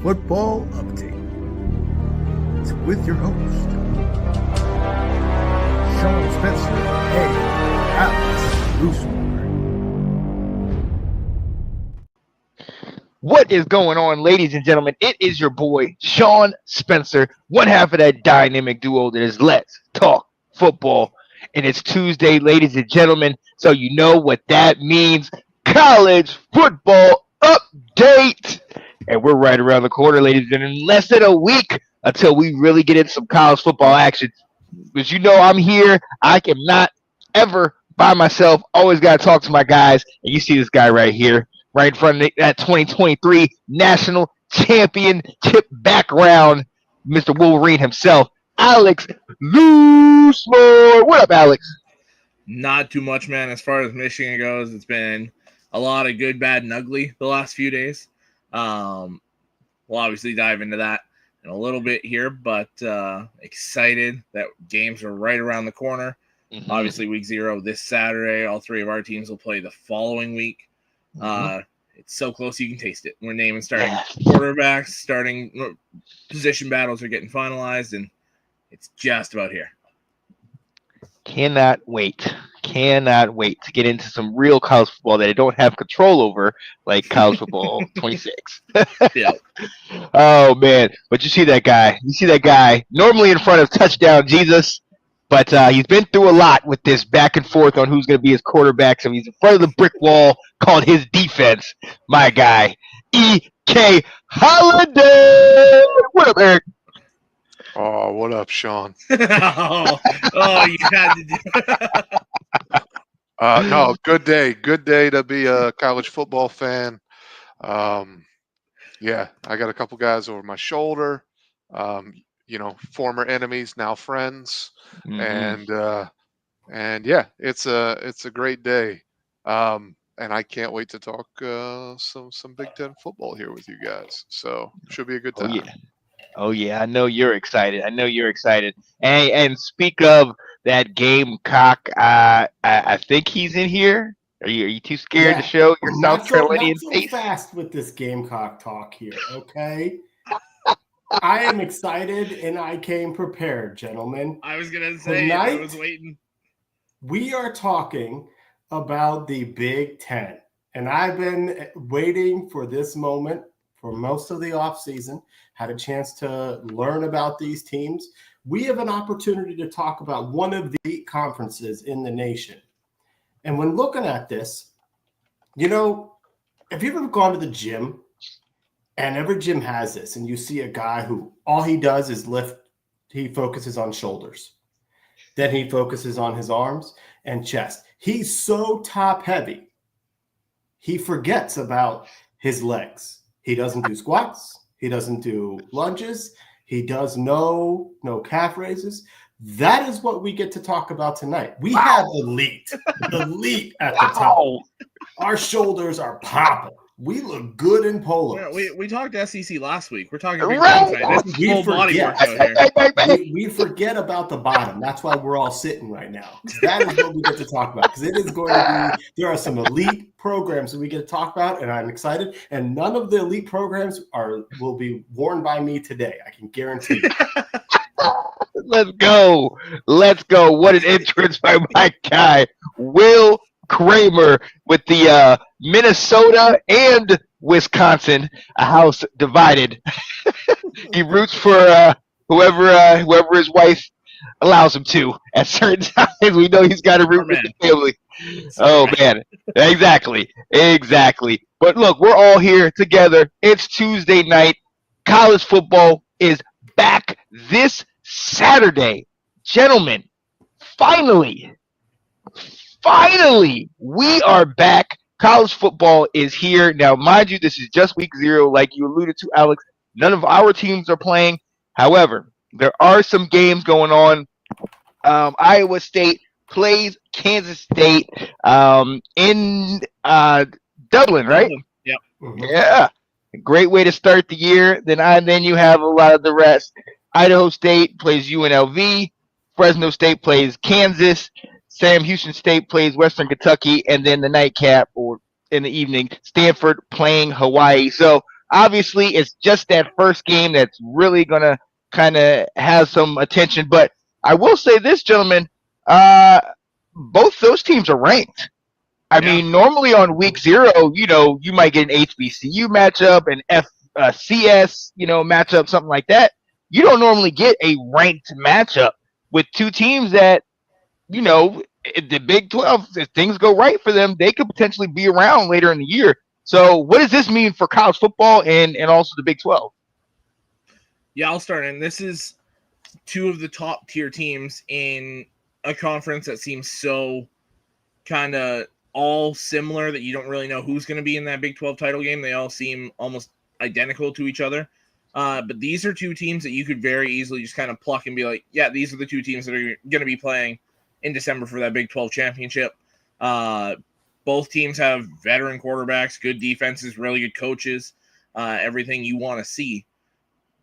Football Update. It's with your host, Sean Spencer and Alex Loosemore. What is going on, ladies and gentlemen? It is your boy, Sean Spencer, one half of that dynamic duo that is Let's Talk Football. And it's Tuesday, ladies and gentlemen, so you know what that means. College football update. And we're right around the corner, ladies and gentlemen. Less than a week until we really get into some college football action. Because you know I'm here. I cannot ever by myself. Always got to talk to my guys. And you see this guy right here, right in front of that 2023 National Championship background, Mr. Wolverine himself, Alex Loosemore. What up, Alex? Not too much, man. As far as Michigan goes, it's been a lot of good, bad, and ugly the last few days. We'll obviously dive into that in a little bit here, but excited that games are right around the corner. Mm-hmm. Obviously, week 0 this Saturday. All 3 of our teams will play the following week. Mm-hmm. It's so close you can taste it. We're naming starting quarterbacks, starting position battles are getting finalized, and it's just about here. Cannot wait to get into some real college football that I don't have control over, like college football 26. Yeah. Oh, man. But you see that guy normally in front of touchdown Jesus, but he's been through a lot with this back and forth on who's going to be his quarterback. So he's in front of the brick wall called his defense. My guy, E.K. Holiday. What up, Eric? Oh, what up, Sean? You had to do No, good day. Good day to be a college football fan. Yeah, I got a couple guys over my shoulder. Former enemies, now friends. Mm-hmm. And yeah, it's a great day. And I can't wait to talk some Big Ten football here with you guys. So should be a good time. Oh yeah, I know you're excited. And speak of that Gamecock, I think he's in here. Are you too scared to show your South Carolinian face? Not so fast with this Gamecock talk here, okay? I am excited and I came prepared, gentlemen. I was gonna say tonight, I was waiting. We are talking about the Big Ten, and I've been waiting for this moment for most of the offseason, had a chance to learn about these teams. We have an opportunity to talk about one of the conferences in the nation. And when looking at this, have you ever gone to the gym? And every gym has this, and you see a guy who all he does is lift. He focuses on shoulders. Then he focuses on his arms and chest. He's so top heavy, he forgets about his legs. He doesn't do squats. He doesn't do lunges. He does no calf raises. That is what we get to talk about tonight. We have elite at the top. Our shoulders are popping. We look good in polos. Yeah, we talked SEC last week. We're talking Big Ten tonight. This is full body workout here. We forget about the bottom. That's why we're all sitting right now. That is what we get to talk about, because it is going to be. There are some elite programs that we get to talk about, and I'm excited. And none of the elite programs will be worn by me today. I can guarantee you. Let's go. What an entrance by my guy, Will Kramer, with the Minnesota and Wisconsin, a house divided. He roots for whoever his wife allows him to at certain times. We know he's got to root for the family. Oh man, exactly. But look, we're all here together. It's Tuesday night. College football is back this Saturday, gentlemen. Finally, we are back. College football is here. Now, mind you, this is just week 0, like you alluded to, Alex. None of our teams are playing. However, there are some games going on. Iowa State plays Kansas State in Dublin, right? Yep. Mm-hmm. Yeah. Great way to start the year. Then you have a lot of the rest. Idaho State plays UNLV. Fresno State plays Kansas. Sam Houston State plays Western Kentucky, and then the nightcap or in the evening, Stanford playing Hawaii. So Obviously, it's just that first game that's really gonna kind of have some attention. But I will say this, gentlemen, both those teams are ranked. I mean, normally on week 0, you might get an HBCU matchup, an FCS, matchup, something like that. You don't normally get a ranked matchup with two teams that, the Big 12, if things go right for them, they could potentially be around later in the year. So what does this mean for college football and also the Big 12? Yeah, I'll start. And this is two of the top tier teams in a conference that seems so kind of all similar that you don't really know who's going to be in that Big 12 title game. They all seem almost identical to each other. But these are two teams that you could very easily just kind of pluck and be like, yeah, these are the two teams that are going to be playing in December for that Big 12 championship. Both teams have veteran quarterbacks, good defenses, really good coaches, everything you want to see.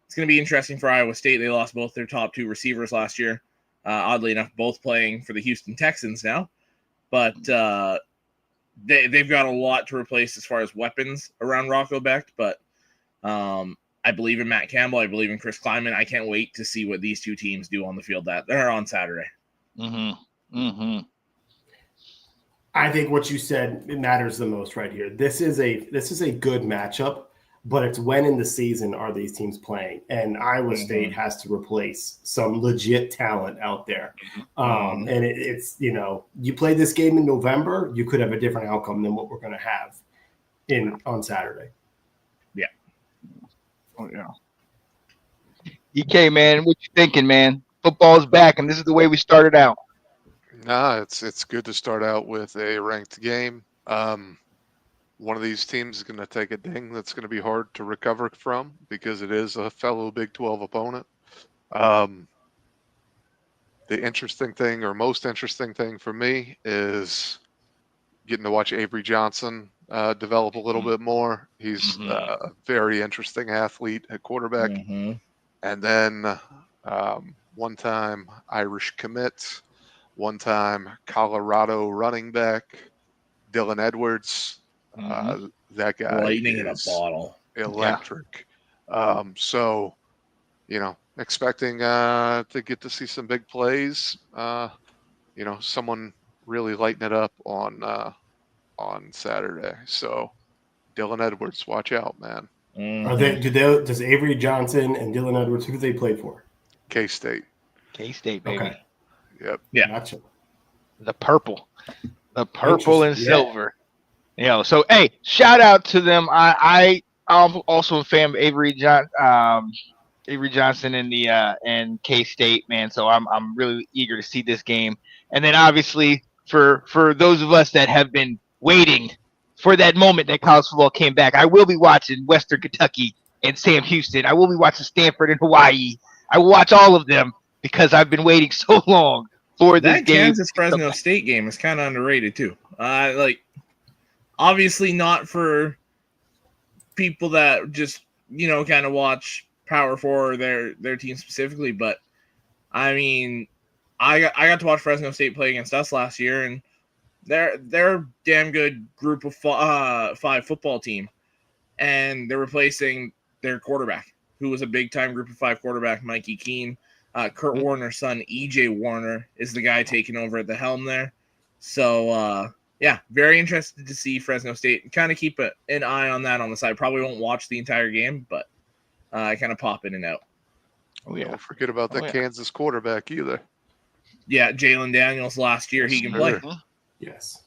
It's going to be interesting for Iowa State. They lost both their top 2 receivers last year. Oddly enough, both playing for the Houston Texans now. But they've got a lot to replace as far as weapons around Rocco Becht. But I believe in Matt Campbell. I believe in Chris Klieman. I can't wait to see what these two teams do on the field. They're on Saturday. I think what you said matters the most right here. This is a good matchup, but it's when in the season are these teams playing? And Iowa State has to replace some legit talent out there. And it's you play this game in November, you could have a different outcome than what we're going to have on Saturday. Yeah. Oh yeah. EK, man, what you thinking, man? Football's back, and this is the way we started out. Nah, it's good to start out with a ranked game. One of these teams is going to take a ding that's going to be hard to recover from because it is a fellow Big 12 opponent. The interesting thing, or most interesting thing for me, is getting to watch Avery Johnson develop a little bit more. He's a very interesting athlete at quarterback. And then one-time Irish commit, one-time Colorado running back, Dylan Edwards. That guy lightning in a bottle, electric. So, expecting to get to see some big plays. Someone really lighting it up on Saturday. So, Dylan Edwards, watch out, man. Does Avery Johnson and Dylan Edwards, who do they play for? K-State. K-State, baby. Okay. Yep. Yeah. Gotcha. The purple and silver. So hey, shout out to them. I'm also a fan of Avery Johnson and K-State, man. So I'm really eager to see this game. And then obviously for those of us that have been waiting for that moment that college football came back, I will be watching Western Kentucky and Sam Houston. I will be watching Stanford and Hawaii. I will watch all of them because I've been waiting so long for this game. That Kansas Fresno State game is kind of underrated too. Obviously not for people that just, kind of watch Power 4 or their team specifically, but I mean, I got to watch Fresno State play against us last year, and they're a damn good group of 5 football team, and they're replacing their quarterback, who was a big-time group of 5 quarterback, Mikey Keene. Kurt Warner's son, E.J. Warner, is the guy taking over at the helm there. So, yeah, very interested to see Fresno State. Kind of keep an eye on that on the side. Probably won't watch the entire game, but I kind of pop in and out. Oh, yeah. Don't forget about that Kansas quarterback either. Yeah, Jalen Daniels last year. He can play. Yes.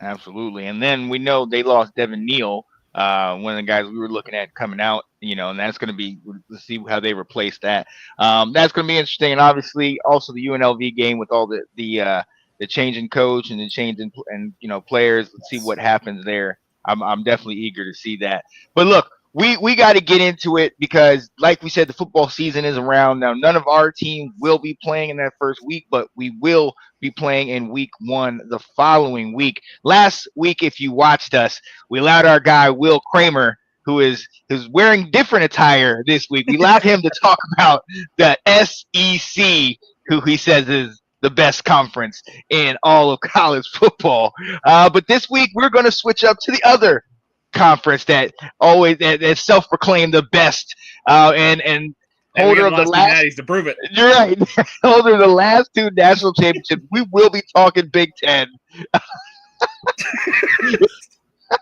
Absolutely. And then we know they lost Devin Neal, one of the guys we were looking at coming out, and that's going to be, let's see how they replace that. That's going to be interesting. And obviously also the UNLV game with all the change in coach and the change in players. Let's see what happens there. I'm definitely eager to see that. But look, we got to get into it because, like we said, the football season is around now. None of our team will be playing in that first week, but we will be playing in week 1 the following week. Last week, if you watched us, we allowed our guy Will Kramer, who is wearing different attire this week. We allowed him to talk about the SEC, who he says is the best conference in all of college football. But this week, we're going to switch up to the other conference that always that self-proclaimed the best and And we holder got of the two last. natties to prove it. You're right. Holder of the last 2 national championships. We will be talking Big Ten.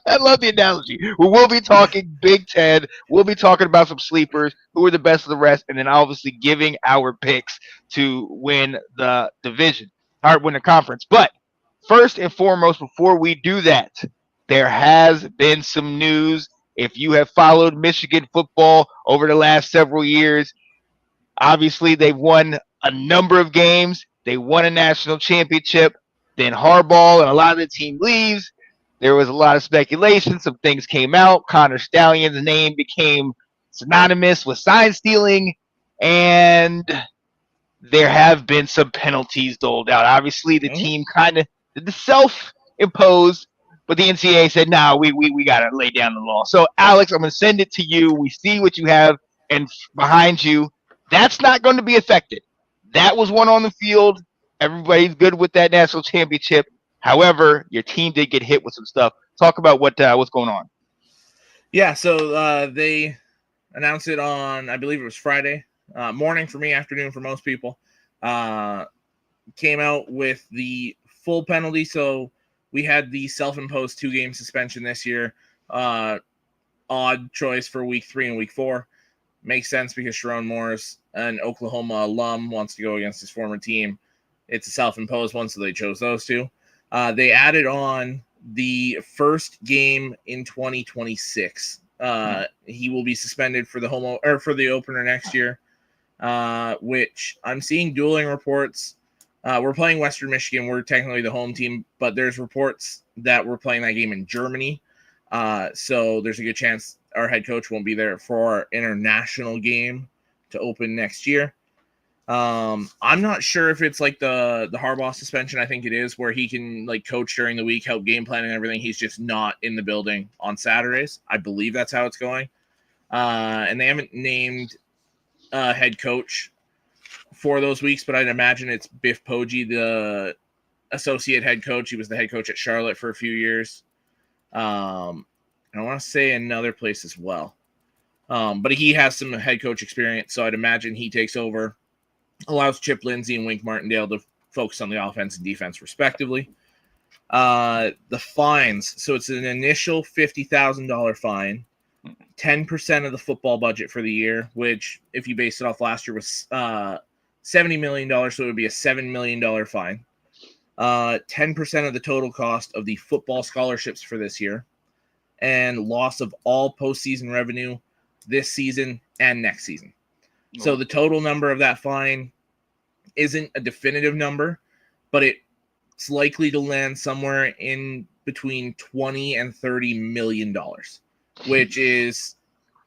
I love the analogy. We will be talking Big Ten. We'll be talking about some sleepers, who are the best of the rest, and then obviously giving our picks to win the division, or win the conference. But first and foremost, before we do that, there has been some news. If you have followed Michigan football over the last several years, obviously they've won a number of games. They won a national championship. Then Harbaugh and a lot of the team leaves. There was a lot of speculation. Some things came out. Connor Stallion's name became synonymous with sign stealing, and there have been some penalties doled out. Obviously, the team kind of did the self-imposed, but the NCAA said, "No, we got to lay down the law." So, Alex, I'm going to send it to you. We see what you have and behind you. That's not going to be affected. That was one on the field. Everybody's good with that national championship. However, your team did get hit with some stuff. Talk about what's going on. Yeah, so they announced it on, I believe it was Friday morning for me, afternoon for most people. Came out with the full penalty. So we had the self-imposed 2-game suspension this year. Odd choice for week 3 and week 4. Makes sense because Sharon Morris, an Oklahoma alum, wants to go against his former team. It's a self-imposed one, so they chose those 2. They added on the first game in 2026. He will be suspended for the opener next year, which I'm seeing dueling reports. We're playing Western Michigan. We're technically the home team, but there's reports that we're playing that game in Germany. So there's a good chance our head coach won't be there for our international game to open next year. I'm not sure if it's like the Harbaugh suspension. I think it is, where he can like coach during the week, help game plan and everything. He's just not in the building on Saturdays. I believe that's how it's going. And they haven't named head coach for those weeks, but I'd imagine it's Biff Poggi, the associate head coach. He was the head coach at Charlotte for a few years. I want to say another place as well. But he has some head coach experience, so I'd imagine he takes over. Allows Chip Lindsey and Wink Martindale to focus on the offense and defense, respectively. The fines. So it's an initial $50,000 fine, 10% of the football budget for the year, which, if you base it off last year, was $70 million. So it would be a $7 million fine. 10% of the total cost of the football scholarships for this year, and loss of all postseason revenue this season and next season. So the total number of that fine isn't a definitive number, but it's likely to land somewhere in between $20 and $30 million, which is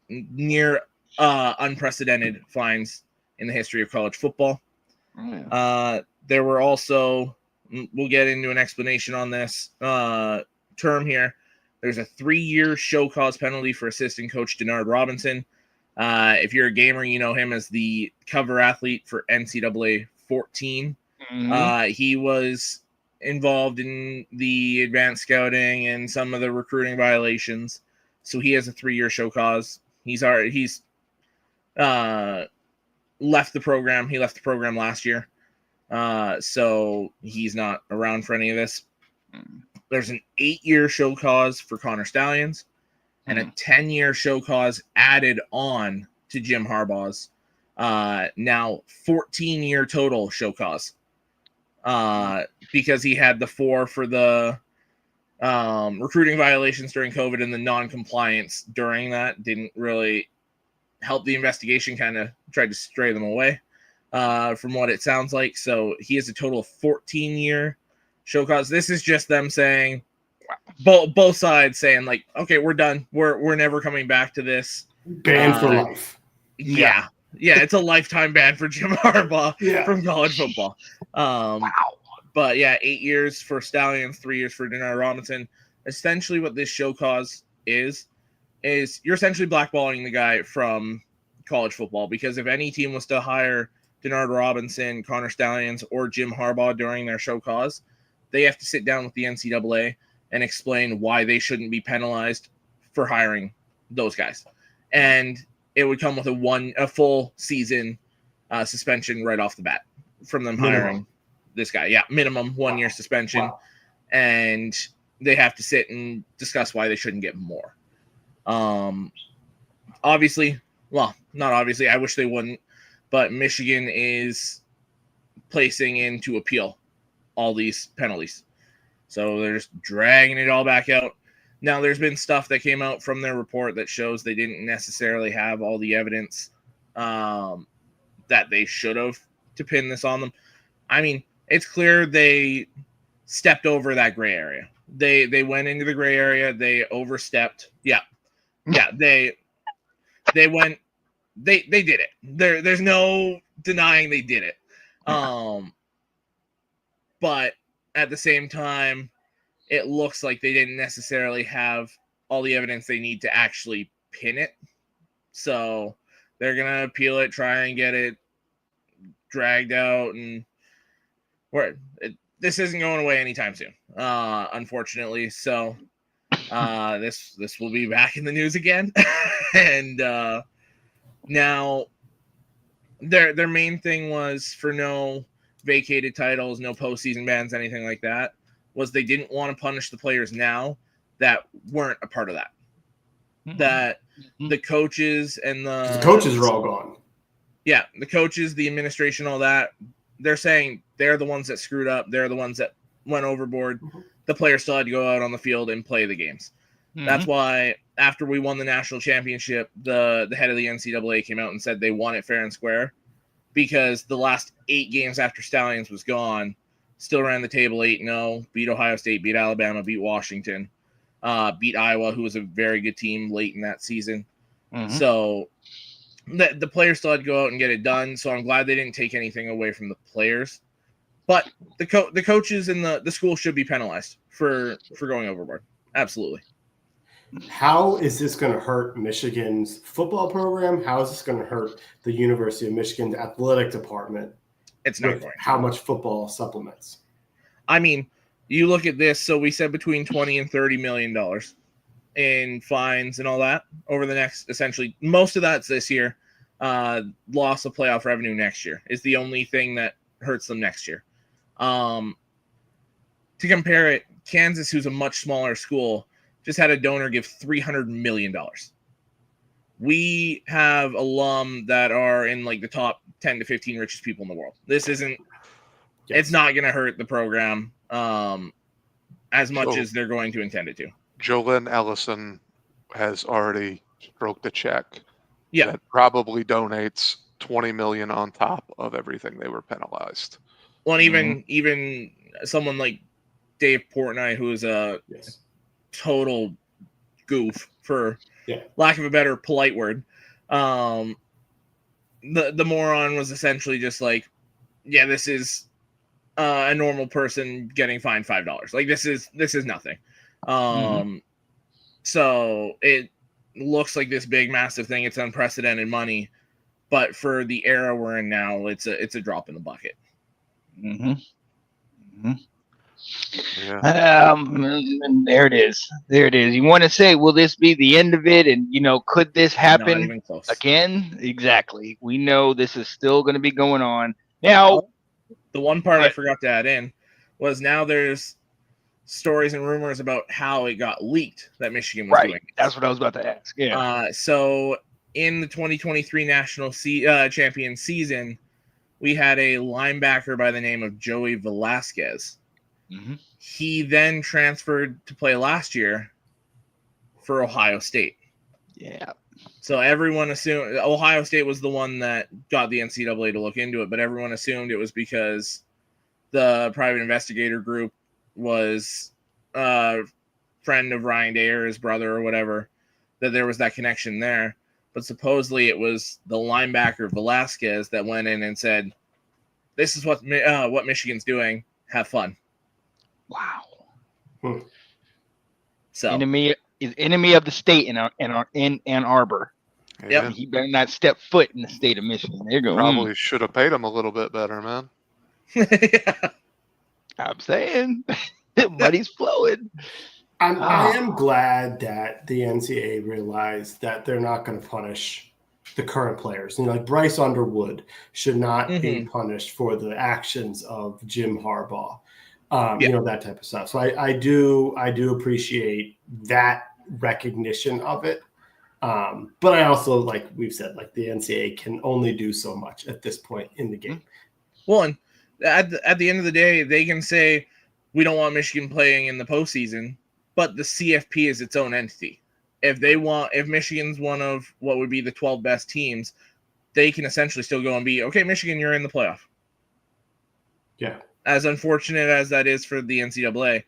near unprecedented fines in the history of college football. There were also, we'll get into an explanation on this term here. There's a 3-year show cause penalty for assistant coach Denard Robinson. If you're a gamer, you know him as the cover athlete for NCAA 14. He was involved in the advanced scouting and some of the recruiting violations. So he has a 3-year show cause. He's left the program. He left the program last year. So he's not around for any of this. There's an 8-year show cause for Connor Stalions and a 10-year show cause added on to Jim Harbaugh's now 14-year total show cause because he had the 4 for the recruiting violations during COVID, and the non-compliance during that didn't really help the investigation, kind of tried to stray them away from what it sounds like. So he has a total of 14-year show cause. This is just them saying, both sides saying, like, okay, we're done. We're never coming back to this. Banned for life. Yeah, it's a lifetime ban for Jim Harbaugh from college football. But yeah, 8 years for Stalions, 3 years for Denard Robinson. Essentially what this show cause is you're essentially blackballing the guy from college football, because if any team was to hire Denard Robinson, Connor Stalions, or Jim Harbaugh during their show cause, they have to sit down with the NCAA and explain why they shouldn't be penalized for hiring those guys, and it would come with a full season suspension right off the bat from them hiring this guy. Yeah, minimum 1 year suspension, and they have to sit and discuss why they shouldn't get more. Obviously, well, not obviously, I wish they wouldn't, but Michigan is placing in to appeal all these penalties. So they're just dragging it all back out. Now, there's been stuff that came out from their report that shows they didn't necessarily have all the evidence that they should have to pin this on them. I mean, it's clear they stepped over that gray area. They went into the gray area. They overstepped. Yeah. They went. They did it. There's no denying they did it. But at the same time, it looks like they didn't necessarily have all the evidence they need to actually pin it. So they're gonna appeal it, try and get it dragged out, and this isn't going away anytime soon, unfortunately. So this will be back in the news again. And now their main thing was for no vacated titles, no postseason bans, anything like that, was they didn't want to punish the players now that weren't a part of that. That the coaches and the coaches are all gone. Yeah, the coaches, the administration, all that, they're saying they're the ones that screwed up. They're the ones that went overboard. The players still had to go out on the field and play the games. That's why after we won the national championship, the head of the NCAA came out and said they won it fair and square, because the last 8 games after Stallions was gone, still ran the table 8-0, beat Ohio State, beat Alabama, beat Washington, beat Iowa, who was a very good team late in that season. So the players still had to go out and get it done. So I'm glad they didn't take anything away from the players. But the coaches and the school should be penalized for going overboard. Absolutely. How is this going to hurt Michigan's football program? How is this going to hurt the University of Michigan's athletic department? It's not going to. How much football supplements? I mean, you look at this. So we said between $20 and $30 million in fines and all that over the next, essentially, most of that's this year. Loss of playoff revenue next year is the only thing that hurts them next year. To compare it, Kansas, who's a much smaller school, just had a donor give $300 million. We have alum that are in like the top 10 to 15 richest people in the world. This isn't, it's not going to hurt the program as much as they're going to intend it to. Jolynn Ellison has already stroked a check. Yeah. That probably donates $20 million on top of everything they were penalized. Well, even someone like Dave Portnoy, who is a total goof, for lack of a better polite word. The moron was essentially just like, yeah, this is a normal person getting fined $5. Like this is nothing. So it looks like this big massive thing. It's unprecedented money, but for the era we're in now, it's a drop in the bucket. And there it is. You want to say, will this be the end of it? And could this happen again? Exactly. We know this is still going to be going on. Now, the one part I forgot to add in was now there's stories and rumors about how it got leaked that Michigan was doing. That's what I was about to ask. Yeah. So in the 2023 national champion season, we had a linebacker by the name of Joey Velasquez. He then transferred to play last year for Ohio State. Yeah. So everyone assumed Ohio State was the one that got the NCAA to look into it, but everyone assumed it was because the private investigator group was a friend of Ryan Day or his brother or whatever, that there was that connection there. But supposedly it was the linebacker Velasquez that went in and said, "This is what Michigan's doing. Have fun." Wow. So enemy of the state in Ann Arbor. Yep. He better not step foot in the state of Michigan. There you go. Probably should have paid him a little bit better, man. I'm saying money's flowing. I am glad that the NCAA realized that they're not going to punish the current players. Like Bryce Underwood should not be punished for the actions of Jim Harbaugh. That type of stuff. So I do appreciate that recognition of it. But I also, like we've said, like the NCAA can only do so much at this point in the game. Well, and at the end of the day, they can say we don't want Michigan playing in the postseason, but the CFP is its own entity. If Michigan's one of what would be the 12 best teams, they can essentially still go and be, okay, Michigan, you're in the playoff. Yeah. As unfortunate as that is for the NCAA,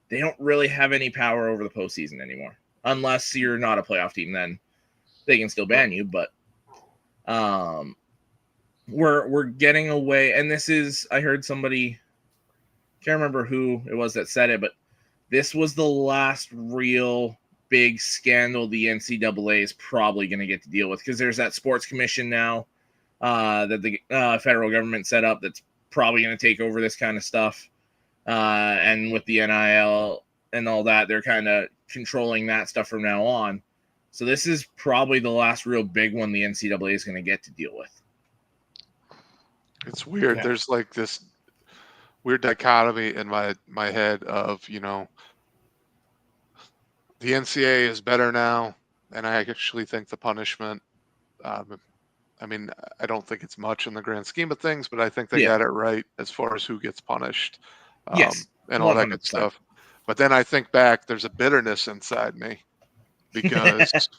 they don't really have any power over the postseason anymore. Unless you're not a playoff team, then they can still ban you. But we're getting away, and this is, I heard somebody, can't remember who it was that said it, but this was the last real big scandal the NCAA is probably going to get to deal with, because there's that sports commission now that the federal government set up that's probably going to take over this kind of stuff. And with the NIL and all that, they're kind of controlling that stuff from now on. So this is probably the last real big one the NCAA is going to get to deal with. It's weird. Yeah. There's like this weird dichotomy in my head of, the NCAA is better now, and I actually think the punishment, I don't think it's much in the grand scheme of things, but I think they got it right as far as who gets punished, Yes, and all that 100%. good stuff. But then I think back, there's a bitterness inside me because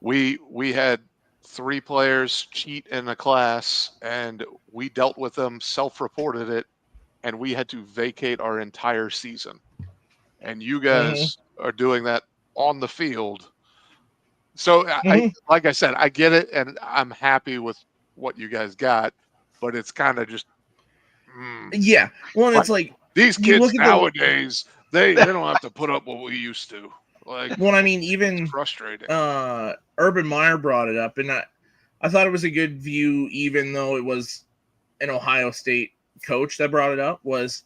we had 3 players cheat in a class, and we dealt with them, self-reported it, and we had to vacate our entire season. And you guys are doing that on the field. So like I said, I get it, and I'm happy with what you guys got, but it's kind of just yeah. Well, it's like these kids nowadays, they don't have to put up what we used to. Like, well, I mean, even it's frustrating. Urban Meyer brought it up, and I thought it was a good view, even though it was an Ohio State coach that brought it up. Was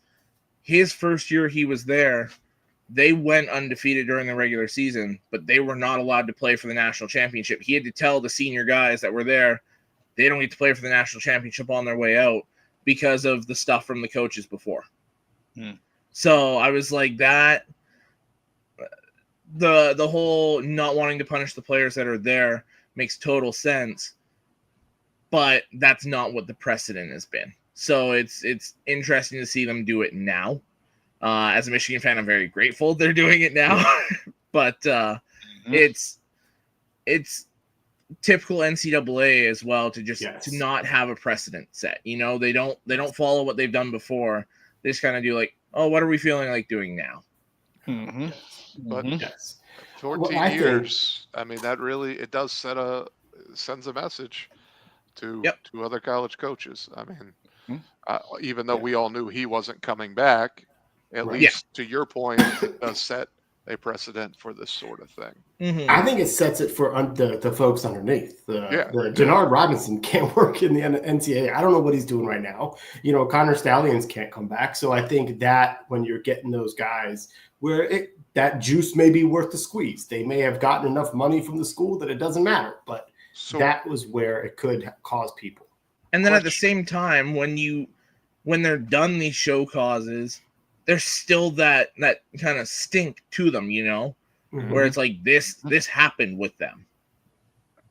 his first year he was there, they went undefeated during the regular season, but they were not allowed to play for the national championship. He had to tell the senior guys that were there they don't get to play for the national championship on their way out because of the stuff from the coaches before. So I was like, that the whole not wanting to punish the players that are there makes total sense, but that's not what the precedent has been. So it's interesting to see them do it now. As a Michigan fan, I'm very grateful they're doing it now, but it's typical NCAA as well to just to not have a precedent set. They don't follow what they've done before. They just kind of do like, oh, what are we feeling like doing now? But 14 years, I mean, that really, it does sends a message to other college coaches. I mean, even though we all knew he wasn't coming back, at least to your point, it does set a precedent for this sort of thing. I think it sets it for the folks underneath. The Jannard Robinson can't work in the NCAA. I don't know what he's doing right now. Connor Stallions can't come back. So I think that when you're getting those guys where that juice may be worth the squeeze, they may have gotten enough money from the school that it doesn't matter. But that was where it could cause people. And then at the same time, when they're done these show causes, there's still that kind of stink to them, where it's like this happened with them.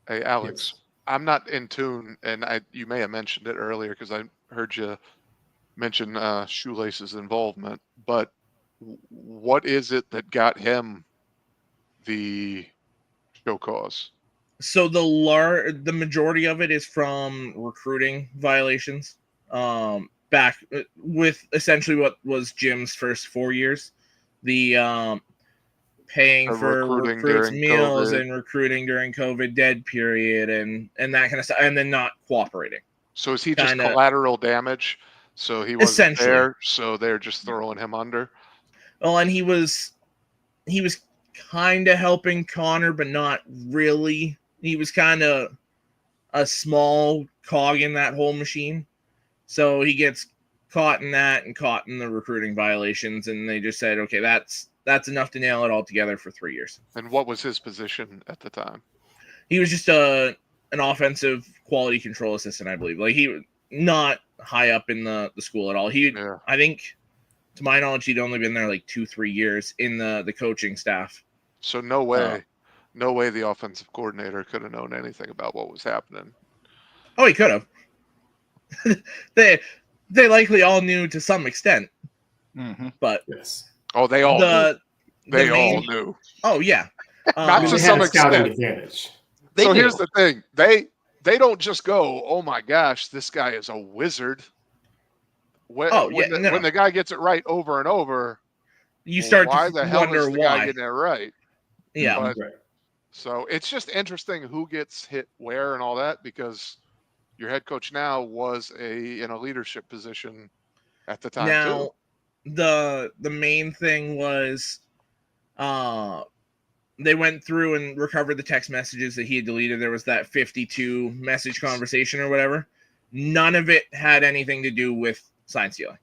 Hey, Alex, I'm not in tune, and you may have mentioned it earlier because I heard you mention Shoelace's involvement, but what is it that got him the show cause? So the majority of it is from recruiting violations. Back with essentially what was Jim's first 4 years, the paying for recruits meals and recruiting during COVID dead period and that kind of stuff, and then not cooperating. So is he just collateral damage? So he wasn't there, so they're just throwing him under? Well, and he was kind of helping Connor, but not really. He was kind of a small cog in that whole machine. So he gets caught in that and caught in the recruiting violations, and they just said, okay, that's that's enough to nail it all together for 3 years. And what was his position at the time? He was just an offensive quality control assistant, I believe. Like, he not high up in the school at all. I think, to my knowledge, he'd only been there like 2-3 years in the coaching staff. So no way the offensive coordinator could have known anything about what was happening. Oh, he could have. They likely all knew to some extent. Mm-hmm. But yes. Oh, they all knew. They all knew. Oh, yeah. Not to They some had a scouting extent. advantage. So here's the thing. They don't just go, oh my gosh, this guy is a wizard. When the guy gets it right over and over, you start why to the hell wonder is the why. guy getting it right? Yeah. But, Right. so it's just interesting who gets hit where and all that, because your head coach now was in a leadership position at the time Now, too. the main thing was they went through and recovered the text messages that he had deleted. There was that 52 message conversation or whatever. None of it had anything to do with sign stealing.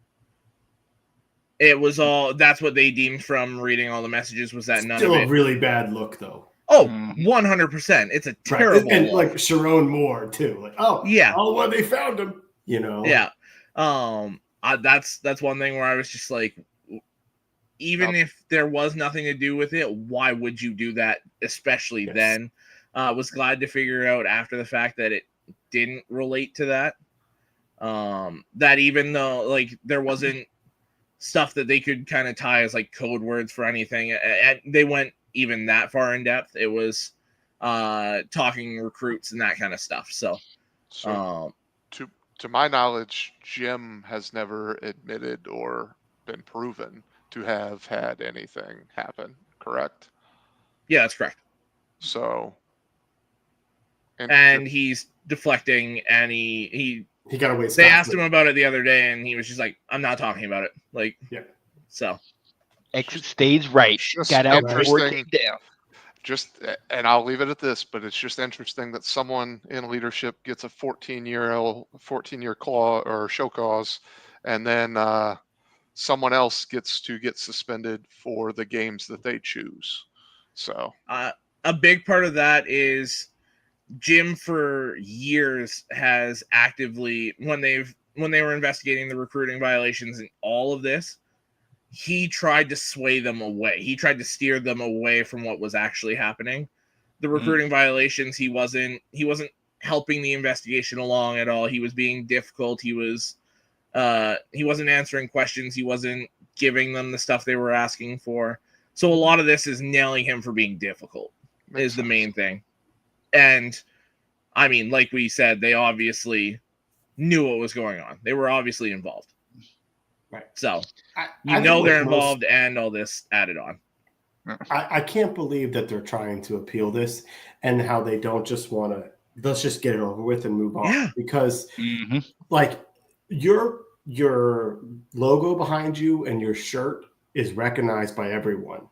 It was all, that's what they deemed from reading all the messages, was that none Still of a it. really bad look, though. Oh, 100%. It's a terrible Right. And look. like Sharon Moore too. Like, Yeah. Oh, well, they found him. You know. Yeah. That's one thing where I was just like, even if there was nothing to do with it, why would you do that? Especially then. Was glad to figure out after the fact that it didn't relate to that. That even though like there wasn't stuff that they could kind of tie as like code words for anything, and they went even that far in depth. It was talking recruits and that kind of stuff. So to my knowledge, Jim has never admitted or been proven to have had anything happen, correct? Yeah, that's correct. So and he's deflecting, and he got away. They asked him about it the other day, and he was just like, I'm not talking about it. Like, yeah. So exit stage right. Got out before it came down. And I'll leave it at this, but it's just interesting that someone in leadership gets a 14-year clause or show cause, and then someone else gets to get suspended for the games that they choose. So a big part of that is Jim for years has actively, when they were investigating the recruiting violations and all of this, he tried to sway them away. He tried to steer them away from what was actually happening. The recruiting violations, he wasn't helping the investigation along at all. He was being difficult. He wasn't answering questions. He wasn't giving them the stuff they were asking for. So a lot of this is nailing him for being difficult is the main thing. And I mean, like we said, they obviously knew what was going on. They were obviously involved. Right. So I they're involved and all this added on. I can't believe that they're trying to appeal this and how they don't just want to, let's just get it over with and move on. Yeah. Because like your logo behind you and your shirt is recognized by everyone.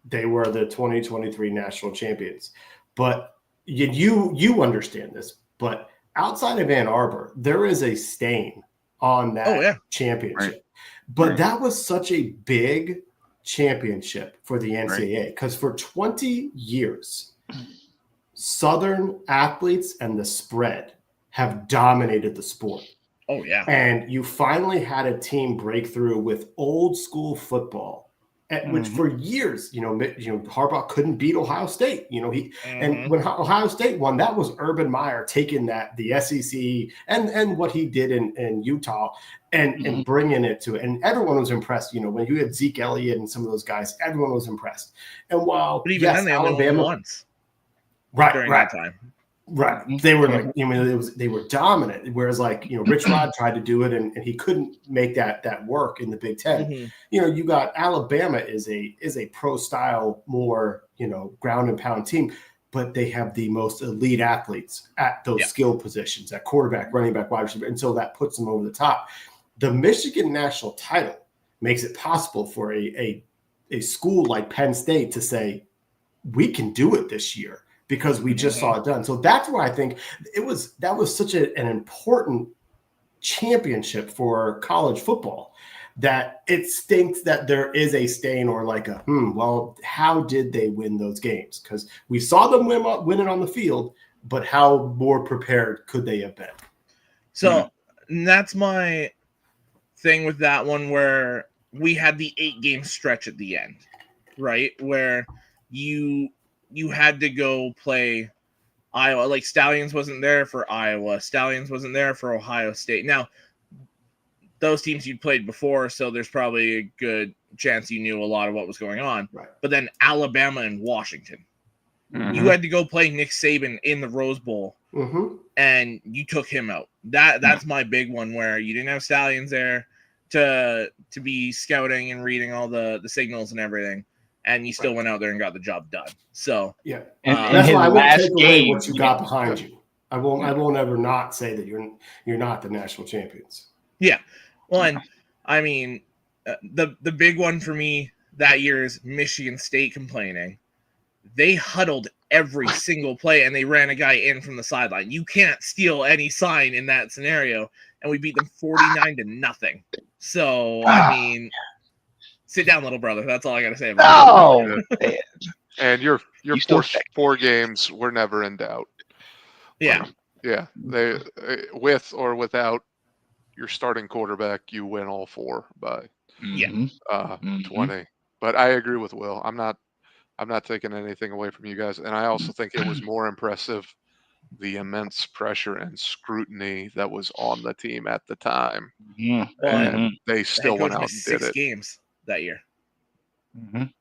They were the 2023 national champions. But you understand this, but outside of Ann Arbor, there is a stain on that championship. Right. But that was such a big championship for the NCAA because for 20 years, Southern athletes and the spread have dominated the sport. Oh, yeah. And you finally had a team break through with old school football, which for years, Harbaugh couldn't beat Ohio State. And when Ohio State won, that was Urban Meyer taking the SEC and what he did in Utah and bringing it to it. And everyone was impressed. When you had Zeke Elliott and some of those guys, everyone was impressed. And while but even then, they only won once, during that time. Right. They were like, they were dominant. Whereas Rich Rod tried to do it and he couldn't make that work in the Big Ten. You got Alabama is a pro style, more, ground and pound team, but they have the most elite athletes at those skill positions, at quarterback, running back, wide receiver. And so that puts them over the top. The Michigan national title makes it possible for a school like Penn State to say, we can do it this year, because we just saw it done. So that's where I think that was such an important championship for college football that it stinks that there is a stain or like a, well, how did they win those games? Because we saw them win it on the field, but how more prepared could they have been? So that's my thing with that one, where we had the 8-game stretch at the end, right? Where you had to go play Iowa. Like Stallions wasn't there for Iowa. Stallions wasn't there for Ohio State. Now, those teams you'd played before, so there's probably a good chance you knew a lot of what was going on. Right. But then Alabama and Washington. Mhm. You had to go play Nick Saban in the Rose Bowl, and you took him out. That's my big one, where you didn't have Stallions there to be scouting and reading all the signals and everything, and you still went out there and got the job done. So Yeah, And that's his why I won't last take away game, what you got behind you. I won't ever not say that you're not the national champions. yeah, well, and I mean, the big one for me that year is Michigan State complaining. They huddled every single play, and they ran a guy in from the sideline. You can't steal any sign in that scenario, and we beat them 49-0. So I mean, sit down, little brother. That's all I got to say about No. And your You still first 4 games were never in doubt. Yeah. Yeah, they with or without your starting quarterback, you win all 4 by Mhm. 20. But I agree with Will. I'm not taking anything away from you guys, and I also think it was more impressive the immense pressure and scrutiny that was on the team at the time, Mhm. and they The still head went coach out missed and did 6 it. games that year. Mhm.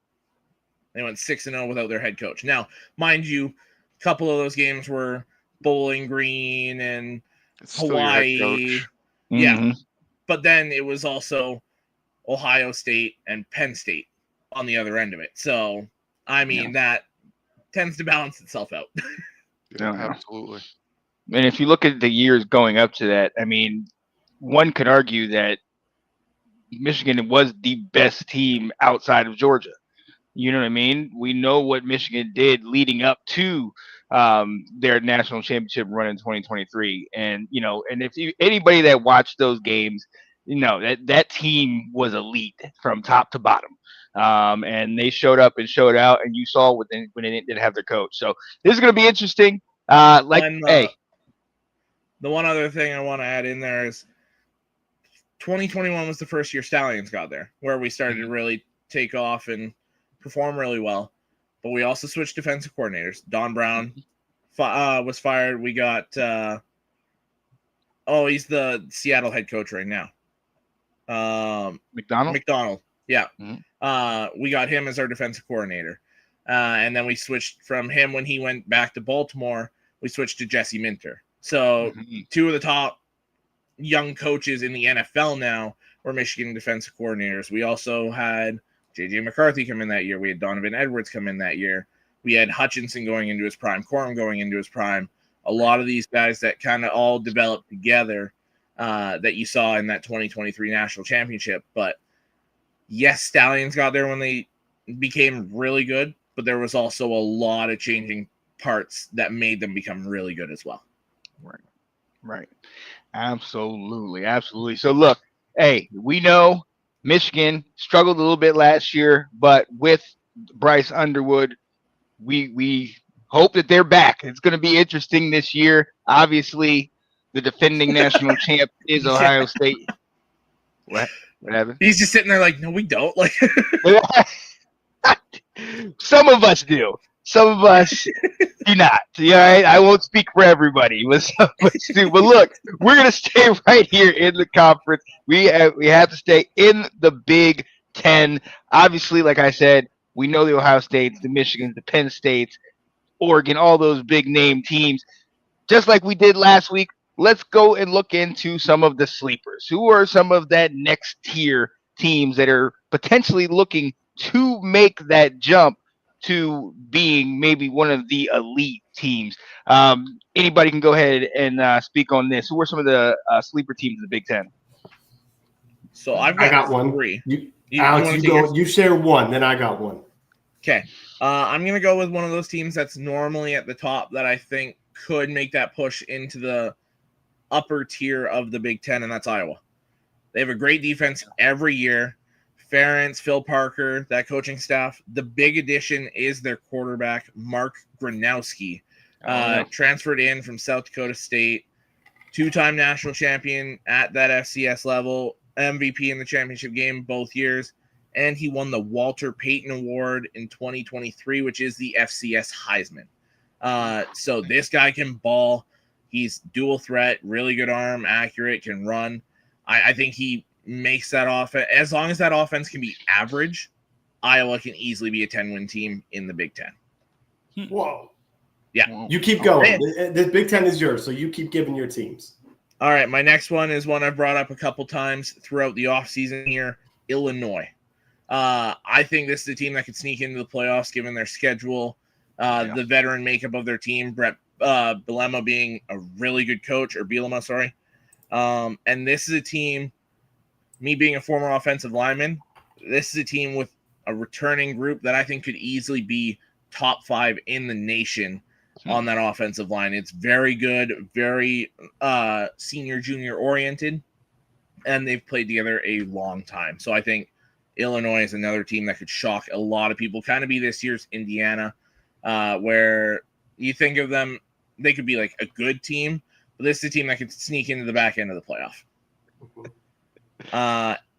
They went 6-0 without their head coach. Now, mind you, a couple of those games were Bowling Green and It's still your head Hawaii. coach. Yeah. Mhm. But then it was also Ohio State and Penn State on the other end of it. So, I mean, that tends to balance itself out. Yeah, Yeah. absolutely. And if you look at the years going up to that, I mean, one could argue that Michigan was the best team outside of Georgia. You know what I mean? We know what Michigan did leading up to their national championship run in 2023, and and if anybody that watched those games, that team was elite from top to bottom, and they showed up and showed out, and you saw when they didn't have their coach. So this is going to be interesting. The one other thing I want to add in there is 2021 was the first year Stallions got there, where we started to really take off and perform really well. But we also switched defensive coordinators. Don Brown was fired. We got he's the Seattle head coach right now. McDonald. Yeah. Mm-hmm. We got him as our defensive coordinator. And then we switched from him when he went back to Baltimore. We switched to Jesse Minter. So 2 of the top young coaches in the NFL now were Michigan defensive coordinators. We also had J.J. McCarthy come in that year. We had Donovan Edwards come in that year. We had Hutchinson going into his prime, Corum going into his prime. A lot of these guys that kind of all developed together that you saw in that 2023 national championship. But yes, Stallions got there when they became really good, but there was also a lot of changing parts that made them become really good as well. Right. Absolutely. So look, hey, we know Michigan struggled a little bit last year, but with Bryce Underwood, we hope that they're back. It's going to be interesting this year. Obviously, the defending national champ is Ohio State. What happened? He's just sitting there like, no, we don't. Like, some of us do. Some of us do not. Yeah, I won't speak for everybody, but some of us do. But look, we're gonna stay right here in the conference. We have to stay in the Big Ten. Obviously, like I said, we know the Ohio States, the Michigans, the Penn States, Oregon, all those big name teams. Just like we did last week, let's go and look into some of the sleepers. Who are some of that next tier teams that are potentially looking to make that jump to being maybe one of the elite teams? Anybody can go ahead and speak on this. Who are some of the sleeper teams in the Big Ten? So I got one. 3. Alex, you share one, then I got one. Okay. I'm going to go with one of those teams that's normally at the top that I think could make that push into the upper tier of the Big Ten, and that's Iowa. They have a great defense every year. Ferentz, Phil Parker, that coaching staff. The big addition is their quarterback, Mark Gronowski, transferred in from South Dakota State, two-time national champion at that FCS level, MVP in the championship game both years, and he won the Walter Payton Award in 2023, which is the FCS Heisman. So this guy can ball. He's dual threat, really good arm, accurate, can run. I think he makes that offense. As long as that offense can be average, Iowa can easily be a 10-win team in the Big Ten. Whoa. Yeah. You keep going. The Big Ten is yours, so you keep giving your teams. All right, my next one is one I've brought up a couple times throughout the offseason here, Illinois. I think this is a team that could sneak into the playoffs given their schedule, the veteran makeup of their team, Brett Bielema being a really good coach, or Bielema, sorry. And this is a team, me being a former offensive lineman, this is a team with a returning group that I think could easily be top 5 in the nation on that offensive line. It's very good, very senior, junior oriented, and they've played together a long time. So I think Illinois is another team that could shock a lot of people, kind of be this year's Indiana, where you think of them, they could be like a good team, but this is a team that could sneak into the back end of the playoff.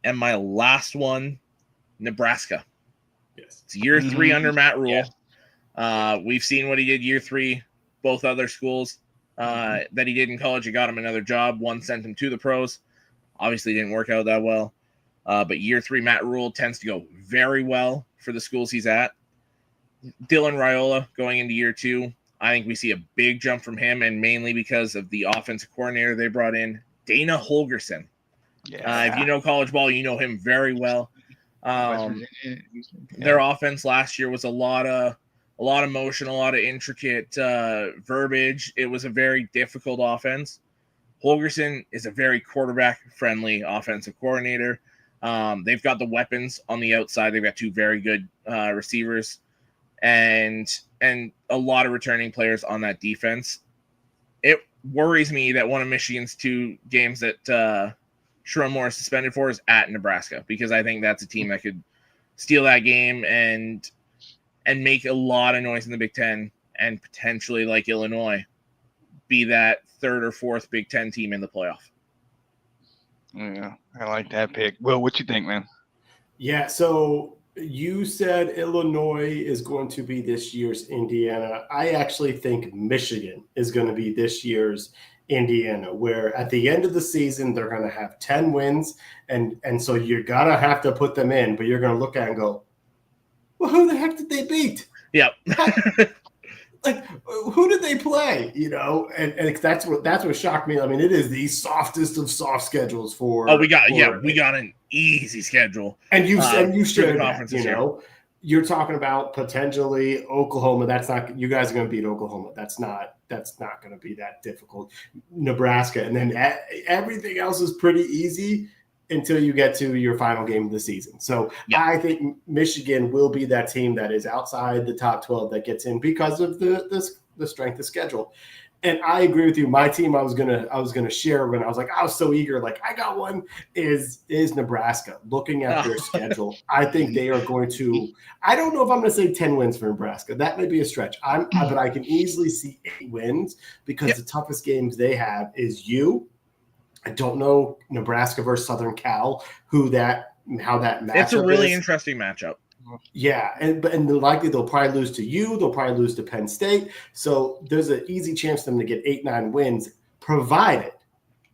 And my last one, Nebraska. Yes. It's year 3 under Matt Rule. We've seen what he did year 3, both other schools that he did in college. He got him another job. One sent him to the pros. Obviously didn't work out that well. But year 3, Matt Rule tends to go very well for the schools he's at. Dylan Raiola going into year 2. I think we see a big jump from him, and mainly because of the offensive coordinator they brought in, Dana Holgerson. If you know college ball, you know him very well. Their offense last year was a lot of motion, a lot of intricate verbiage. It was a very difficult offense. Holgerson is a very quarterback-friendly offensive coordinator. They've got the weapons on the outside. They've got 2 very good receivers and a lot of returning players on that defense. It worries me that one of Michigan's 2 games that Sherrone Moore is suspended for is at Nebraska, because I think that's a team that could steal that game and make a lot of noise in the Big Ten, and potentially, like Illinois, be that 3rd or 4th Big Ten team in the playoff. Yeah, I like that pick. Will, what you think, man? Yeah, so you said Illinois is going to be this year's Indiana. I actually think Michigan is going to be this year's Indiana, where at the end of the season, they're going to have 10 wins. And so you're going to have to put them in, but you're going to look at it and go, well, who the heck did they beat? Yep. Like, who did they play? You know, and that's what shocked me. I mean, it is the softest of soft schedules for. Oh, we got an easy schedule. And you shared conference. You know, you're talking about potentially Oklahoma. That's not, you guys are going to beat Oklahoma. That's not going to be that difficult. Nebraska, and then everything else is pretty easy until you get to your final game of the season. So I think Michigan will be that team that is outside the top 12 that gets in because of the strength of schedule. And I agree with you. My team I was gonna share when I was like, I was so eager, like I got one, is Nebraska. Looking at their schedule, I think they are going to, I don't know if I'm gonna say 10 wins for Nebraska. That may be a stretch. But I can easily see 8 wins because the toughest games they have is I don't know Nebraska versus Southern Cal, how that matchup It's a really is. interesting matchup. Yeah, and likely they'll probably lose to you. They'll probably lose to Penn State. So there's an easy chance for them to get 8-9 wins, provided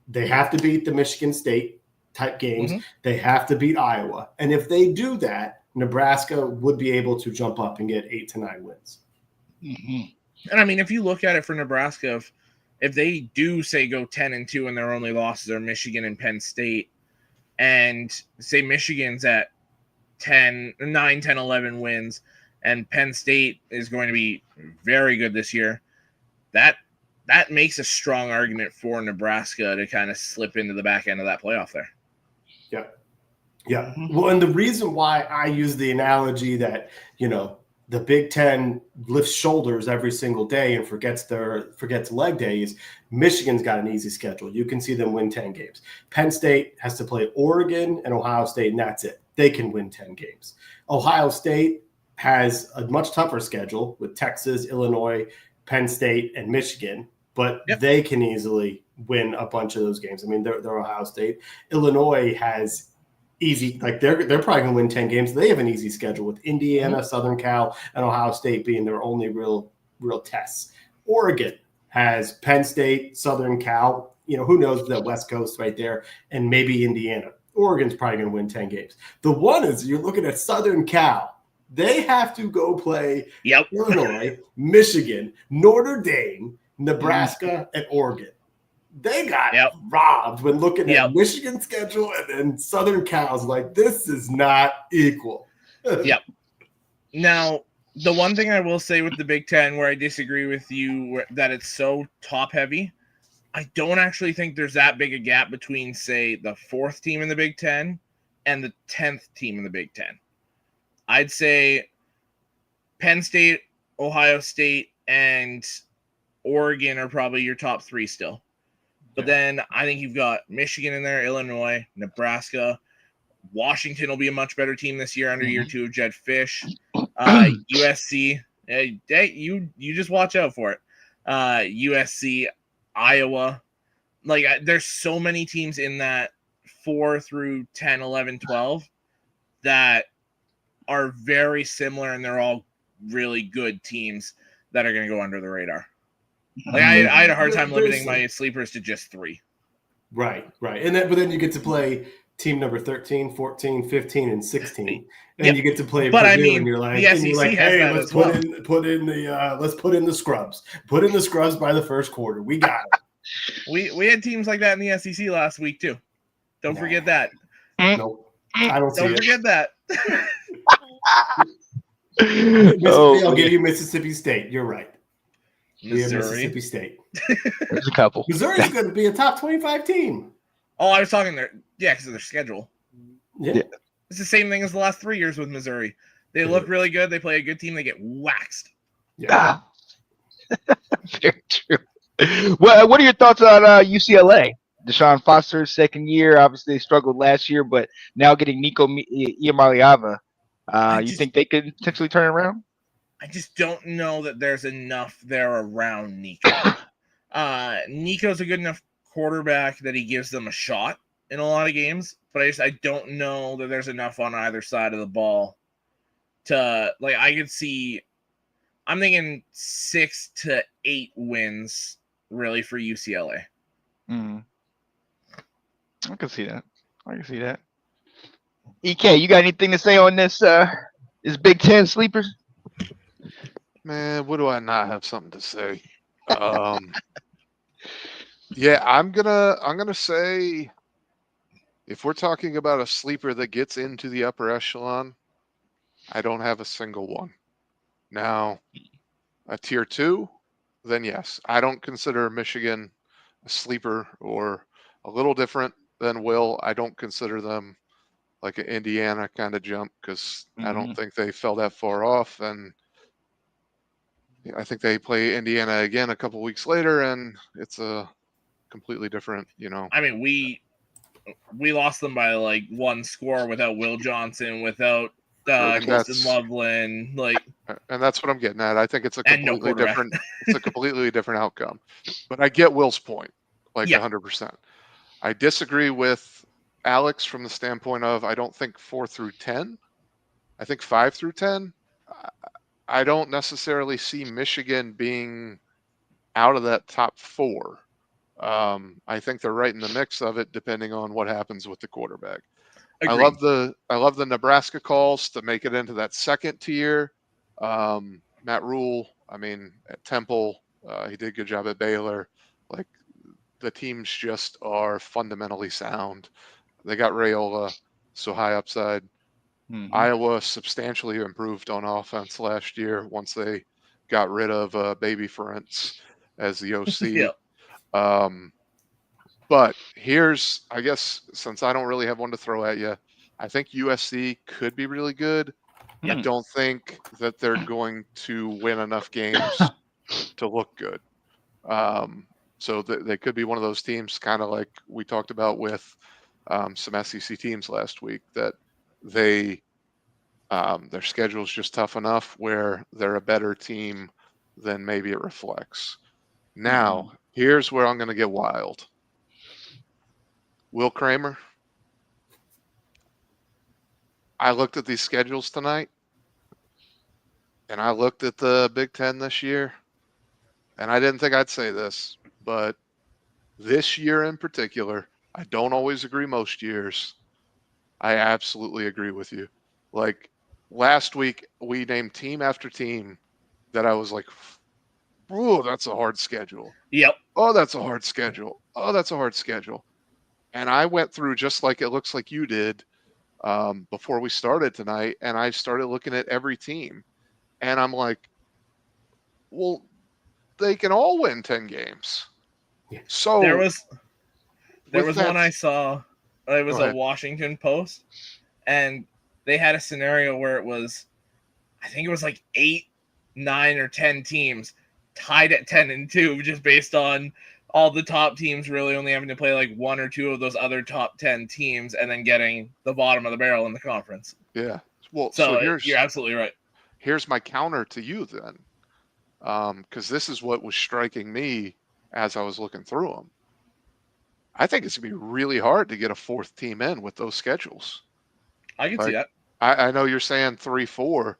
they have to beat the Michigan State type games. Mm-hmm. They have to beat Iowa. And if they do that, Nebraska would be able to jump up and get 8-9 wins. Mm-hmm. And I mean, if you look at it for Nebraska, if they do say go 10-2 and their only losses are Michigan and Penn State, and say Michigan's at 9, 10, 11 wins, and Penn State is going to be very good this year, that makes a strong argument for Nebraska to kind of slip into the back end of that playoff there. Yeah. Yeah. Well, and the reason why I use the analogy that, you know, the Big Ten lifts shoulders every single day and forgets leg days. Michigan's got an easy schedule. You can see them win 10 games. Penn State has to play Oregon and Ohio State, and that's it. They can win 10 games. Ohio State has a much tougher schedule with Texas, Illinois, Penn State, and Michigan, but they can easily win a bunch of those games. I mean, they're Ohio State. Illinois has easy, like they're probably going to win 10 games. They have an easy schedule with Indiana, Southern Cal, and Ohio State being their only real tests. Oregon has Penn State, Southern Cal, who knows, that West Coast right there, and maybe Indiana. Oregon's probably going to win 10 games. The one is you're looking at Southern Cal. They have to go play Illinois, Michigan, Notre Dame, Nebraska, and Oregon. They got robbed when looking at Michigan's schedule, and then Southern Cal's like, this is not equal. Now, the one thing I will say with the Big Ten where I disagree with you that it's so top heavy, I don't actually think there's that big a gap between, say, the 4th team in the Big Ten and the 10th team in the Big Ten. I'd say Penn State, Ohio State, and Oregon are probably your top 3 still. But then I think you've got Michigan in there, Illinois, Nebraska. Washington will be a much better team this year under year 2 of Jed Fish. USC. Hey, you just watch out for it. USC, Iowa. Like, there's so many teams in that 4 through 10, 11, 12 that are very similar, and they're all really good teams that are going to go under the radar. Like I had a hard time limiting my sleepers to just 3. Right. And then you get to play team number 13, 14, 15, and 16, and you get to play Purdue, and you're like, hey, let's put in the scrubs. Put in the scrubs by the first quarter. We got it. We had teams like that in the SEC last week too. Don't forget that. Nope. I don't see it. Don't forget that. I'll give you Mississippi State. You're right. Mississippi State. There's a couple. Missouri's going to be a top 25 team. Oh, I was talking there. Yeah, because of their schedule. Yeah. It's the same thing as the last 3 years with Missouri. They look really good. They play a good team. They get waxed. Yeah. Very true. Well, what are your thoughts on UCLA? Deshaun Foster's second year. Obviously, they struggled last year, but now getting Nico Iamaleava. You think they could potentially turn it around? I just don't know that there's enough there around Nico. Nico's a good enough quarterback that he gives them a shot in a lot of games, but I don't know that there's enough on either side of the ball to, like, I could see, I'm thinking 6 to 8 wins really for UCLA. I can see that. EK, you got anything to say on this Big Ten sleepers? Man, what do I not have something to say? Yeah, I'm gonna say, if we're talking about a sleeper that gets into the upper echelon, I don't have a single one. Now, a tier 2, then yes, I don't consider Michigan a sleeper, or a little different than Will. I don't consider them like an Indiana kind of jump, because I don't think they fell that far off, and I think they play Indiana again a couple weeks later, and it's a completely different, I mean, we lost them by like 1 score without Will Johnson, without Colston Loveland, and that's what I'm getting at. I think it's a completely different. It's a completely different outcome. But I get Will's point, 100%. I disagree with Alex from the standpoint of, I don't think 4 through 10. I think 5 through 10. I don't necessarily see Michigan being out of that top 4. I think they're right in the mix of it, depending on what happens with the quarterback. Agreed. I love the Nebraska calls to make it into that second tier. Matt Rule, I mean, at Temple, he did a good job at Baylor. Like, the teams just are fundamentally sound. They got Raiola, so high upside. Iowa substantially improved on offense last year once they got rid of Baby Ferentz as the OC. But here's, I guess, since I don't really have one to throw at you, I think USC could be really good. I don't think that they're going to win enough games to look good. So they could be one of those teams, kind of like we talked about with some SEC teams last week, that their schedule is just tough enough where they're a better team than maybe it reflects. Now, here's where I'm going to get wild. Will Kramer, I looked at these schedules tonight, and I looked at the Big Ten this year, and I didn't think I'd say this, but this year in particular, I don't always agree most years. I absolutely agree with you. Like last week, we named team after team that I was like, "Ooh, that's a hard schedule." Yep. Oh, that's a hard schedule. Oh, that's a hard schedule. And I went through just like it looks like you did before we started tonight, and I started looking at every team, and I'm like, well, they can all win 10 games. So there was that, one I saw. It was Go a ahead. Washington Post, and they had a scenario where it was, I think it was like 8, 9, or 10 teams tied at 10-2, just based on all the top teams really only having to play like one or two of those other top 10 teams, and then getting the bottom of the barrel in the conference. Yeah. Well, So here's you're absolutely right. Here's my counter to you then, because this is what was striking me as I was looking through them. I think it's gonna be really hard to get a fourth team in with those schedules. I can see that. I know you're saying 3-4.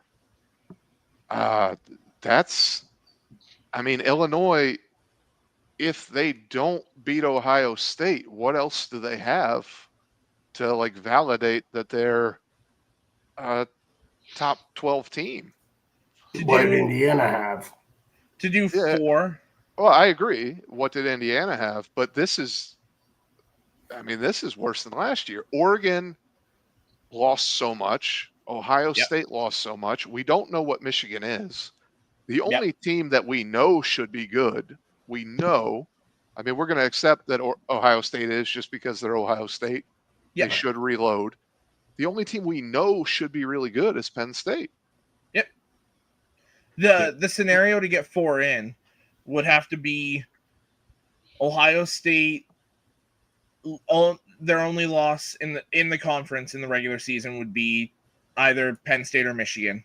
Illinois, if they don't beat Ohio State, what else do they have to like validate that they're a top 12 team? What did Indiana have? To do Yeah. 4. Well, I agree. What did Indiana have? But this is worse than last year. Oregon lost so much. Ohio State lost so much. We don't know what Michigan is. The only team that we know should be good, we're going to accept that Ohio State is just because they're Ohio State. Yeah. They should reload. The only team we know should be really good is Penn State. Yep. The scenario to get 4 in would have to be Ohio State. Their only loss in the conference in the regular season would be either Penn State or Michigan.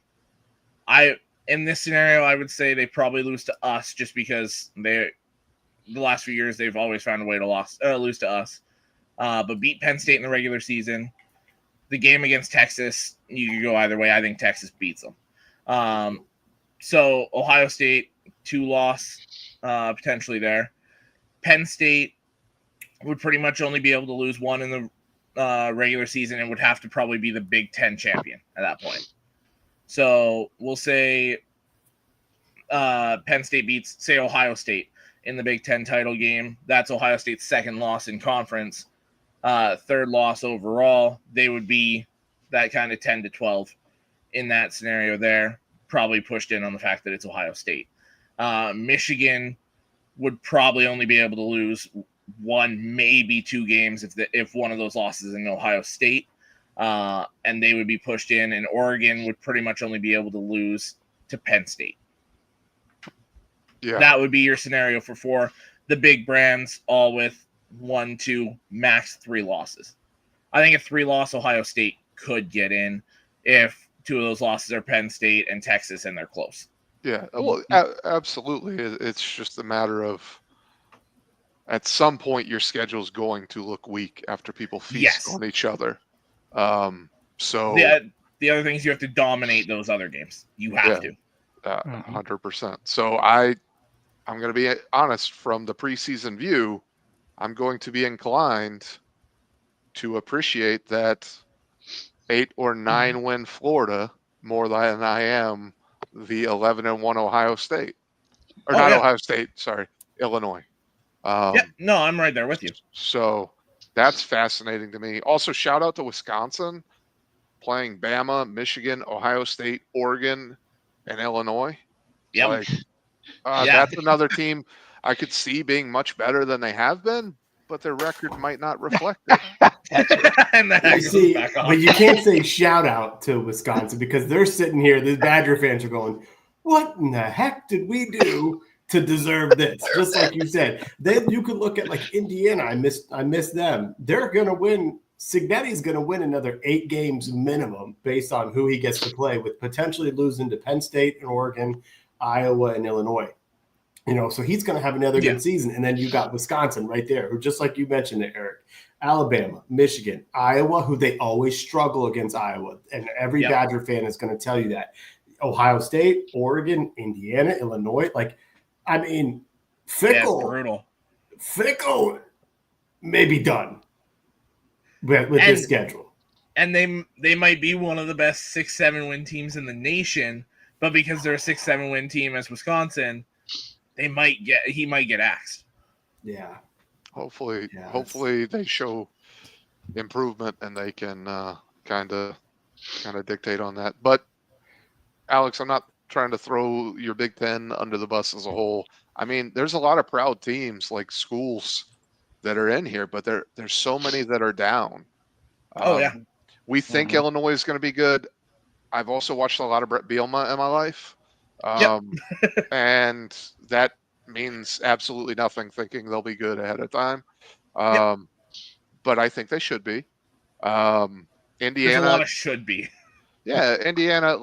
In this scenario, I would say they probably lose to us, just because the last few years they've always found a way to lose to us. But beat Penn State in the regular season. The game against Texas, you could go either way. I think Texas beats them. So Ohio State, 2-loss potentially there. Penn State would pretty much only be able to lose 1 in the regular season, and would have to probably be the Big Ten champion at that point. So we'll say Penn State beats, say, Ohio State in the Big Ten title game. That's Ohio State's 2nd loss in conference, 3rd loss overall. They would be that kind of 10-12 in that scenario there, probably pushed in on the fact that it's Ohio State. Michigan would probably only be able to lose 1, maybe 2 games if one of those losses is in Ohio State. And they would be pushed in, and Oregon would pretty much only be able to lose to Penn State. Yeah. That would be your scenario for 4. The big brands, all with 1, 2, max 3 losses. I think a 3-loss Ohio State could get in if 2 of those losses are Penn State and Texas, and they're close. Yeah, well, absolutely. It's just a matter of, at some point, your schedule is going to look weak after people feast on each other. So the other thing is you have to dominate those other games. You have to. 100%. So I'm going to be honest, from the preseason view, I'm going to be inclined to appreciate that 8 or 9 win Florida more than I am the 11-1 Ohio State. Or Ohio State, sorry, Illinois. No, I'm right there with you. So that's fascinating to me. Also, shout out to Wisconsin playing Bama, Michigan, Ohio State, Oregon, and Illinois. Yep. That's another team I could see being much better than they have been, but their record might not reflect it. And then You it goes see, back off. but you can't say shout out to Wisconsin because they're sitting here. The Badger fans are going, "What in the heck did we do to deserve this?" Just like you said. Then you could look at like Indiana. I miss them. They're gonna win. Cignetti's gonna win another 8 games minimum based on who he gets to play, with potentially losing to Penn State and Oregon, Iowa, and Illinois. So he's going to have another good season. And then you got Wisconsin right there, who, just like you mentioned it, Eric, Alabama, Michigan, Iowa, who they always struggle against Iowa. And every Badger fan is going to tell you that. Ohio State, Oregon, Indiana, Illinois. Fickle may be done with this schedule. And they might be one of the best 6-7 win teams in the nation, but because they're a 6-7 win team as Wisconsin, he might get axed. Yeah. Hopefully they show improvement and they can kind of dictate on that. But Alex, I'm not trying to throw your Big Ten under the bus as a whole. I mean, there's a lot of proud teams like schools that are in here, but there's so many that are down. We think Illinois is going to be good. I've also watched a lot of Brett Bielema in my life. And that means absolutely nothing thinking they'll be good ahead of time. But I think they should be. Indiana, there's a lot of should be. Yeah, Indiana,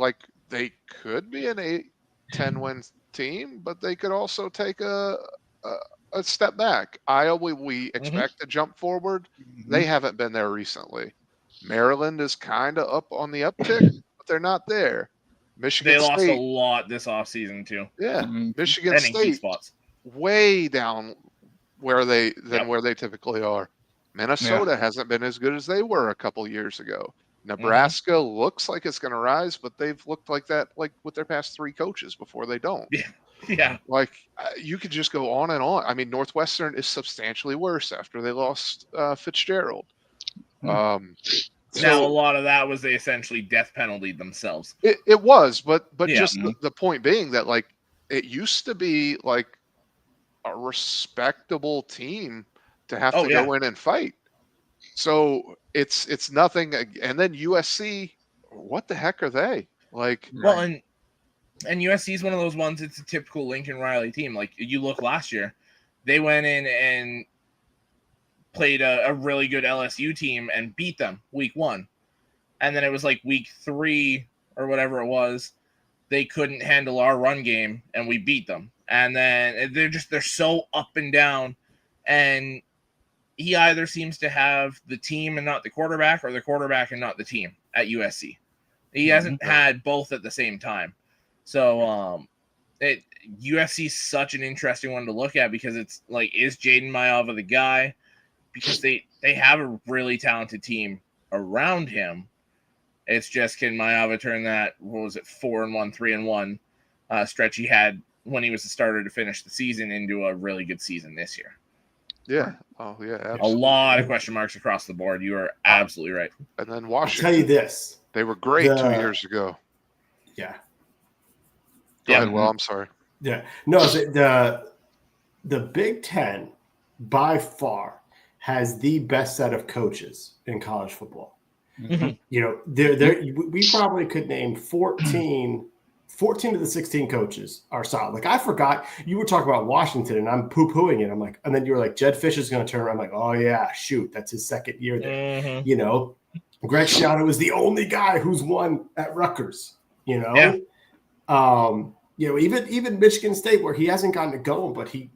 they could be an 8-10 win team, but they could also take a step back. Iowa, we expect to jump forward. They haven't been there recently. Maryland is kind of up on the uptick, but they're not there. Michigan State, lost a lot this offseason too. Yeah, Michigan State spots. Way down where they typically are. Minnesota hasn't been as good as they were a couple years ago. Nebraska looks like it's going to rise, but they've looked like that with their past 3 coaches before they don't. Yeah. You could just go on and on. I mean, Northwestern is substantially worse after they lost Fitzgerald. Now, a lot of that was they essentially death penalty themselves. It was, but just the point being that it used to be a respectable team to have to go in and fight. So it's nothing. And then USC, what the heck are they? And USC is one of those ones. It's a typical Lincoln Riley team. You look last year, they went in and played a really good LSU team and beat them week 1. And then it was week 3 or whatever it was, they couldn't handle our run game and we beat them. And then they're so up and down. And he either seems to have the team and not the quarterback, or the quarterback and not the team at USC. He hasn't had both at the same time. So USC is such an interesting one to look at, because it's is Jaden Maiava the guy? Because they have a really talented team around him. It's just, can Maiava turn that, 4-1, 3-1 stretch he had when he was the starter to finish the season into a really good season this year? Yeah. Oh, yeah. Absolutely. A lot of question marks across the board. You are absolutely right. And then Washington. I'll tell you this. They were great 2 years ago. Yeah. Go ahead, Will. I'm sorry. Yeah. No, the Big Ten by far has the best set of coaches in college football. We probably could name 14 of the 16 coaches are solid. I forgot you were talking about Washington, and I'm poo-pooing it. I'm and then you were like, Jed Fish is going to turn around. I'm like, oh yeah, shoot, that's his second year there. Greg Schiano is the only guy who's won at Rutgers. Even Michigan State, where he hasn't gotten it going, but he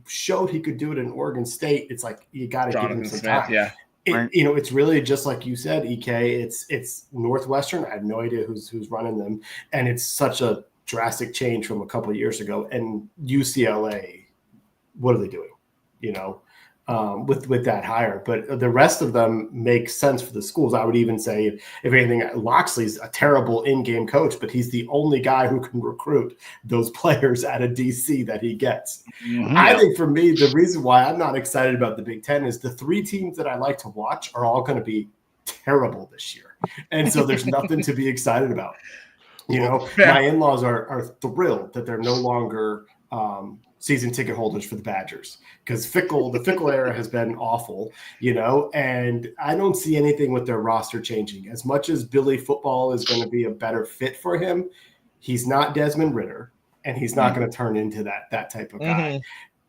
showed he could do it in Oregon State. It's you got to give him some time. Yeah. It's really just like you said, EK. It's Northwestern. I have no idea who's running them, and it's such a drastic change from a couple of years ago. And UCLA, what are they doing? With that hire, but the rest of them make sense for the schools. I would even say, if anything, Loxley's a terrible in-game coach, but he's the only guy who can recruit those players out of DC that he gets. I think for me, the reason why I'm not excited about the Big Ten is the 3 teams that I like to watch are all going to be terrible this year, and so there's nothing to be excited about. My in-laws are thrilled that they're no longer season ticket holders for the Badgers because the Fickell era has been awful, and I don't see anything with their roster changing. As much as Billy Football is going to be a better fit for him, he's not Desmond Ridder, and he's not going to turn into that type of guy.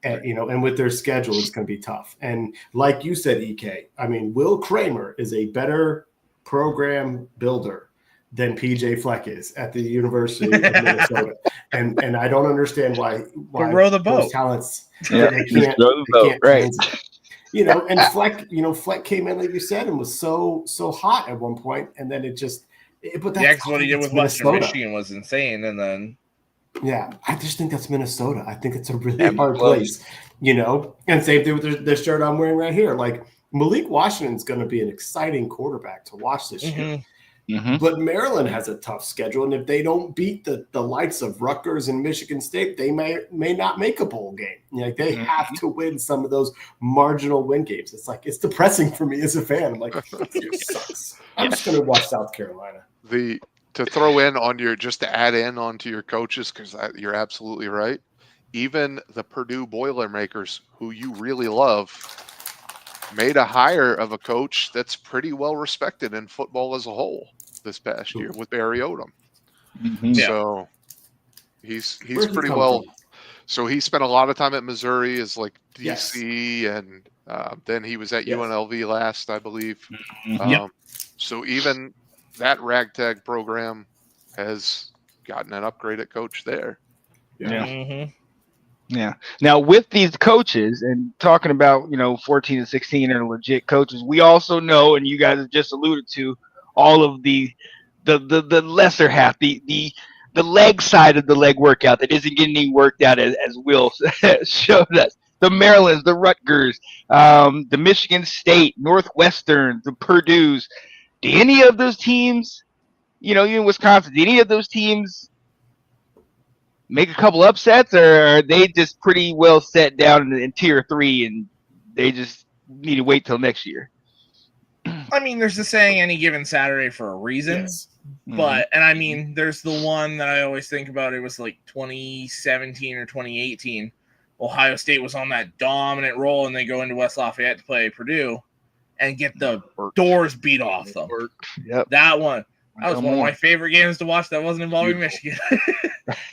And with their schedule, it's going to be tough. And like you said, EK, I mean, Will Kramer is a better program builder than PJ Fleck is at the University of Minnesota. And I don't understand why row the boat. Those talents they can't right. And Fleck came in, like you said, and was so hot at one point, and then it just but that's what he did with Western Michigan was insane, and then I just think that's Minnesota. I think it's a really hard place, and same thing with the shirt I'm wearing right here. Like Malik Washington's going to be an exciting quarterback to watch this year. But Maryland has a tough schedule, and if they don't beat the likes of Rutgers and Michigan State, they may not make a bowl game. They have to win some of those marginal win games. It's depressing for me as a fan. I'm like, this year sucks. I'm just going to watch South Carolina. To throw in on just to add in onto your coaches, because you're absolutely right. Even the Purdue Boilermakers, who you really love, made a hire of a coach that's pretty well respected in football as a whole this past year with Barry Odom. So he's pretty well. So he spent a lot of time at Missouri as like DC, and then he was at UNLV last, I believe. So even that ragtag program has gotten an upgrade at coach there. Yeah. Now with these coaches and talking about, 14 and 16 are legit coaches, we also know, and you guys have just alluded to, all of the lesser half, the leg side of the leg workout that isn't getting any worked out as Will showed us. The Marylands, the Rutgers, the Michigan State, Northwestern, the Purdue's. Do any of those teams, even Wisconsin, do any of those teams make a couple upsets, or are they just pretty well set down in tier 3 and they just need to wait till next year? I mean, there's the saying any given Saturday for a reason. Yes. But, and I mean, there's the one that I always think about. It was like 2017 or 2018. Ohio State was on that dominant roll, and they go into West Lafayette to play Purdue and get the doors beat off them. Yep. That was one of my favorite games to watch that wasn't involving Michigan.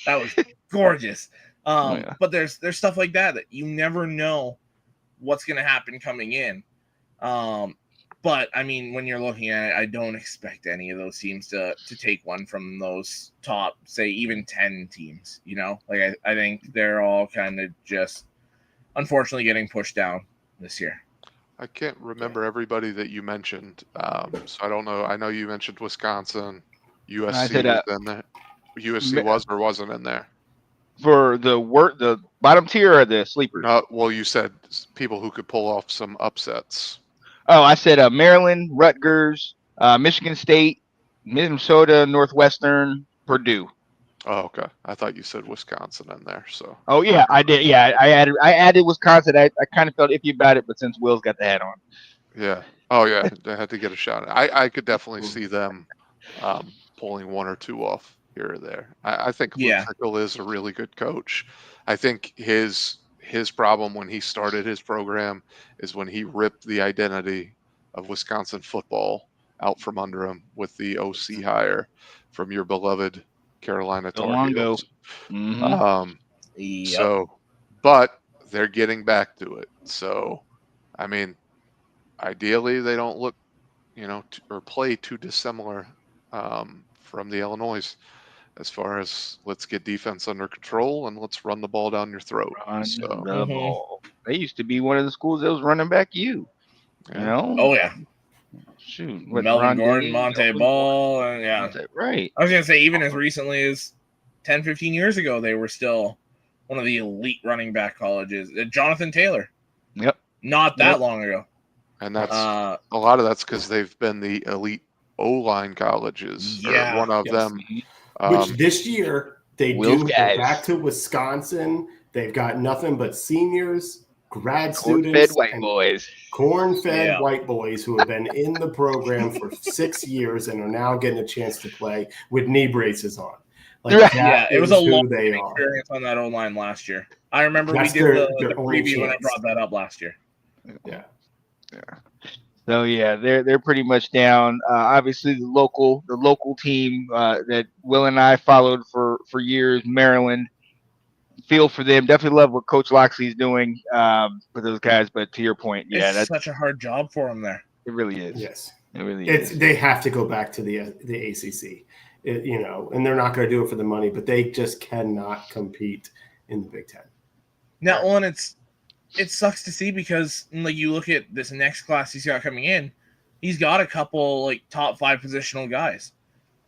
That was gorgeous. But there's stuff like that you never know what's going to happen coming in. But I mean, when you're looking at it, I don't expect any of those teams to take one from those top, say, even 10 teams. I think they're all kind of just unfortunately getting pushed down this year. I can't remember everybody that you mentioned, so I don't know. I know you mentioned Wisconsin, USC was in there. USC was or wasn't in there for the bottom tier or the sleepers. Well, you said people who could pull off some upsets. Oh, I said Maryland, Rutgers, Michigan State, Minnesota, Northwestern, Purdue. Oh, okay. I thought you said Wisconsin in there. So. Oh yeah, I did. Yeah, I added Wisconsin. I kind of felt iffy about it, but since Will's got the hat on. Yeah. Oh yeah, I had to get a shot. I could definitely see them pulling one or two off here or there. I think Luke Fickell is a really good coach. I think his problem when he started his program is when he ripped the identity of Wisconsin football out from under him with the OC hire from your beloved Carolina Tar Heels. So, but they're getting back to it. So, I mean, ideally they don't look, or play too dissimilar from the Illinois as far as let's get defense under control and let's run the ball down your throat. Ball. They used to be one of the schools that was running back you. Oh yeah. Shoot, Melvin Gordon, Monte Ball, right. I was gonna say even as recently as 10, 15 years ago, they were still one of the elite running back colleges. Jonathan Taylor. Yep. Not that long ago. And that's a lot of that's because they've been the elite O-line colleges. Or one of them. Which this year they do go back to Wisconsin. They've got nothing but seniors, grad students, corn-fed white boys who have been in the program for 6 years and are now getting a chance to play with knee braces on. It was a long experience on that O-line last year. I remember That's we did the their only preview when I chance. brought that up last year. Yeah. So yeah, they're pretty much down. Obviously, the local team that Will and I followed for years, Maryland. Feel for them. Definitely love what Coach Loxley's doing with those guys. But to your point, yeah, It's such a hard job for him there. it really is. Yes. It really It's is. they have to go back to the ACC, and they're not going to do it for the money, but they just cannot compete in the Big Ten. Now, and it sucks to see because like you look at this next class he's got coming in, he's got a couple like top 5 positional guys,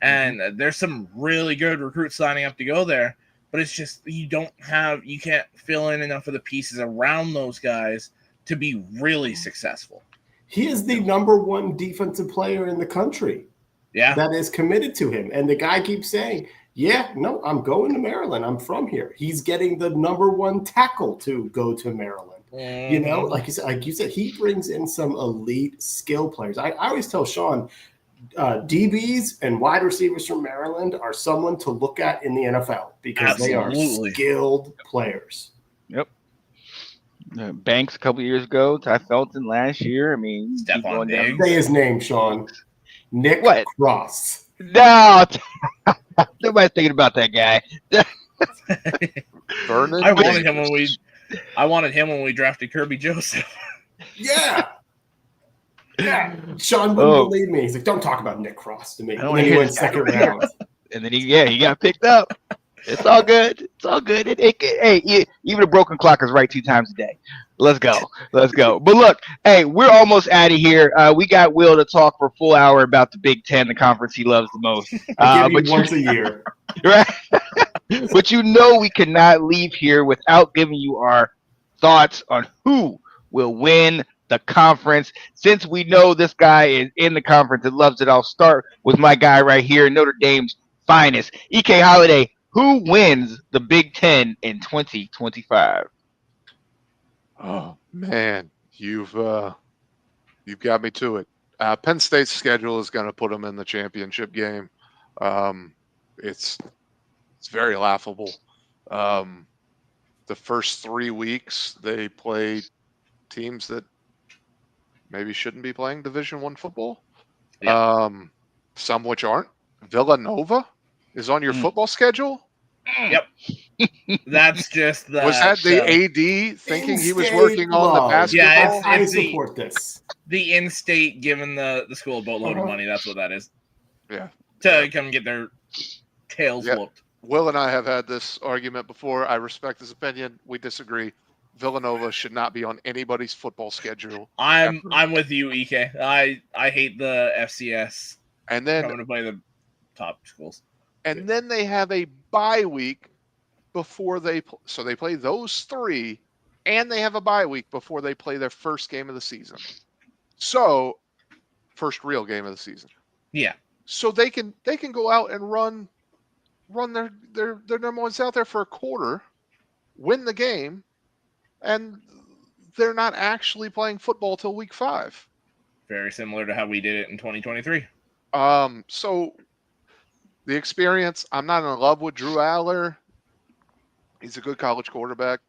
and there's some really good recruits signing up to go there. But it's just you can't fill in enough of the pieces around those guys to be really successful. He is the number 1 defensive player in the country. Yeah. That is committed to him. And the guy keeps saying, yeah, no, I'm going to Maryland. I'm from here. He's getting the number 1 tackle to go to Maryland. Mm-hmm. Like you said, he brings in some elite skill players. I always tell Sean, DBs and wide receivers from Maryland are someone to look at in the NFL because they are skilled players. Yep. Banks a couple years ago, Ty Felton last year. I mean, Stephon Diggs. Say his name, Sean. Nick Cross. No, nobody's thinking about that guy. Vernon. I wanted him when we drafted Kirby Joseph. Yeah. Yeah. Sean wouldn't believe me. He's like, don't talk about Nick Cross to me. And then he went second round. And then he got picked up. It's all good. It's all good. Hey, even a broken clock is right 2 times a day. Let's go. But look, hey, we're almost out of here. We got Will to talk for a full hour about the Big Ten, the conference he loves the most. But once a year. Right? But we cannot leave here without giving you our thoughts on who will win the conference. Since we know this guy is in the conference and loves it, I'll start with my guy right here, Notre Dame's finest, EK Holiday. Who wins the Big Ten in 2025? Oh man, you've got me to it. Penn State's schedule is going to put them in the championship game. It's very laughable. The first 3 weeks they play teams that maybe shouldn't be playing Division I football. Yep. Some which aren't. Villanova is on your football schedule. Yep. That's just the. Was that the AD thinking he was working on the basketball? Yeah, I support this. The in-state giving the school a boatload of money. That's what that is. Yeah. To come get their tails whooped. Will and I have had this argument before. I respect his opinion. We disagree. Villanova should not be on anybody's football schedule. I'm with you, EK. I hate the FCS. And then coming to play the top schools. And then they have a bye week before so they play those 3, and they have a bye week before they play their first game of the season. So, first real game of the season. Yeah. So they can go out and run their number ones out there for a quarter, win the game, and they're not actually playing football till week 5. Very similar to how we did it in 2023. So the experience, I'm not in love with Drew Aller. He's a good college quarterback.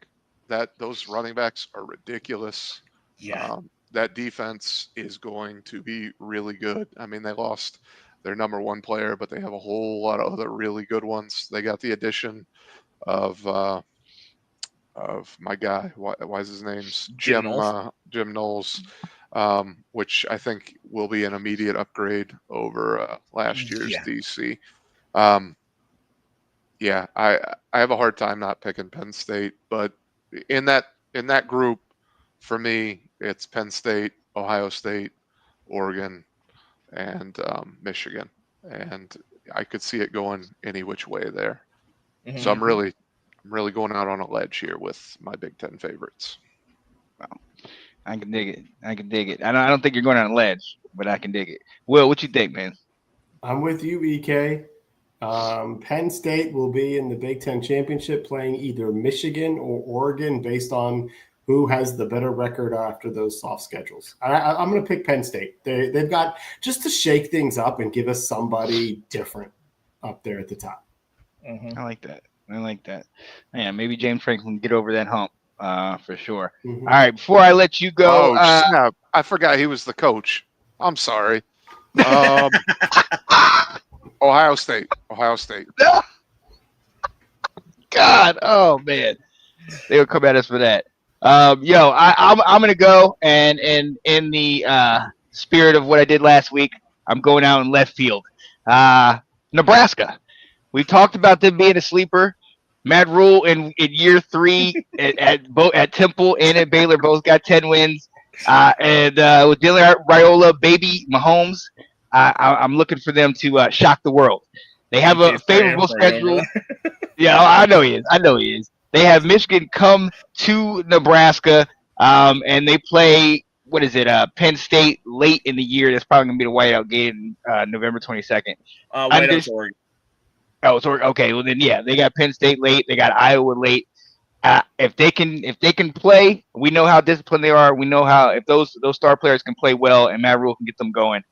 Those running backs are ridiculous. Yeah. That defense is going to be really good. I mean, they lost their number 1 player, but they have a whole lot of other really good ones. They got the addition of my guy. Why is his name? Jim Knowles, which I think will be an immediate upgrade over last year's DC. I have a hard time not picking Penn State, but in that group, for me, it's Penn State, Ohio State, Oregon, and Michigan, and I could see it going any which way there. Mm-hmm. So I'm really going out on a ledge here with my Big Ten favorites. Wow. I can dig it. I don't think you're going on a ledge, but I can dig it. Will, what you think, man? I'm with you, EK. Penn State will be in the Big Ten championship playing either Michigan or Oregon based on who has the better record after those soft schedules. I'm going to pick Penn State. They've got just to shake things up and give us somebody different up there at the top. Mm-hmm. I like that. I like that. Yeah, maybe James Franklin can get over that hump. For sure. Mhm. All right, before I let you go, Oh snap! I forgot he was the coach. I'm sorry. Um, Ohio State. Ohio State. God, oh man, they would come at us for that. Yo, I'm gonna go and in the spirit of what I did last week, I'm going out in left field. Nebraska. We've talked about them being a sleeper. Matt Rule in year 3 at Temple and at Baylor both got 10 wins. And with Dylan Raiola, baby Mahomes, I'm looking for them to shock the world. They have a DJ's praying favorable for you over schedule. there. Yeah, I know he is. I know he is. They have Michigan come to Nebraska, and they play what is it? Penn State late in the year. That's probably gonna be the whiteout game, November 22nd. Under Whiteout's Oregon. Oh, so okay. Well, then yeah, they got Penn State late. They got Iowa late. If they can play, we know how disciplined they are. We know how if those star players can play well and Matt Rule can get them going,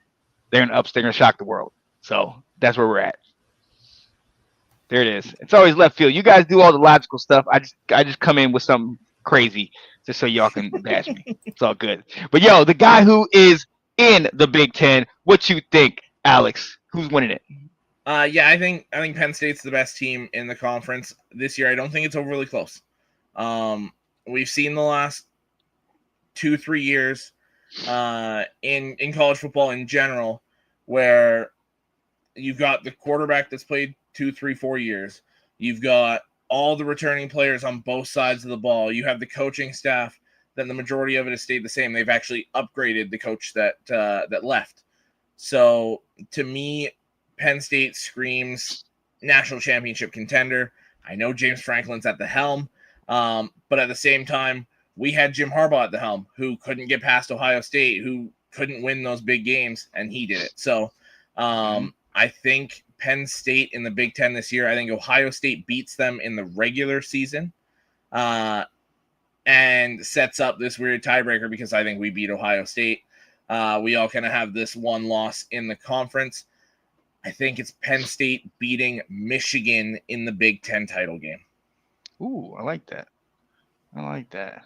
they're gonna shock the world. So that's where we're at. There it is. It's always left field. You guys do all the logical stuff. I just come in with something crazy just so y'all can bash me. It's all good. But yo, the guy who is in the Big Ten, what you think, Alex? Who's winning it? Yeah, I think Penn State's the best team in the conference this year. I don't think it's overly close. We've seen the last 2-3 years in college football in general, where you've got the quarterback that's played 2, 3, 4 years. You've got all the returning players on both sides of the ball. You have the coaching staff that the majority of it has stayed the same. They've actually upgraded the coach that left. So to me, Penn State screams national championship contender. I know James Franklin's at the helm, but at the same time, we had Jim Harbaugh at the helm, who couldn't get past Ohio State, who couldn't win those big games, and he did it. So I think Penn State in the Big Ten this year, I think Ohio State beats them in the regular season and sets up this weird tiebreaker because I think we beat Ohio State. We all kind of have this one loss in the conference. I think it's Penn State beating Michigan in the Big Ten title game. Ooh, I like that. I like that.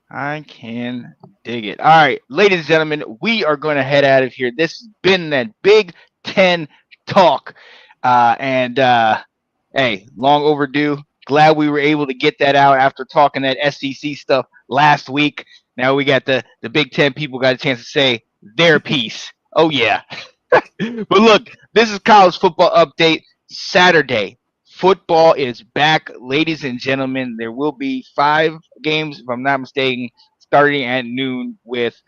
I can dig it. All right, ladies and gentlemen, we are going to head out of here. This has been that Big Ten talk. Hey, long overdue. Glad we were able to get that out after talking that SEC stuff last week. Now we got the Big Ten people got a chance to say their piece. Oh, yeah. But look, this is College Football Update Saturday. Football is back, ladies and gentlemen. There will be 5 games, if I'm not mistaken, starting at noon with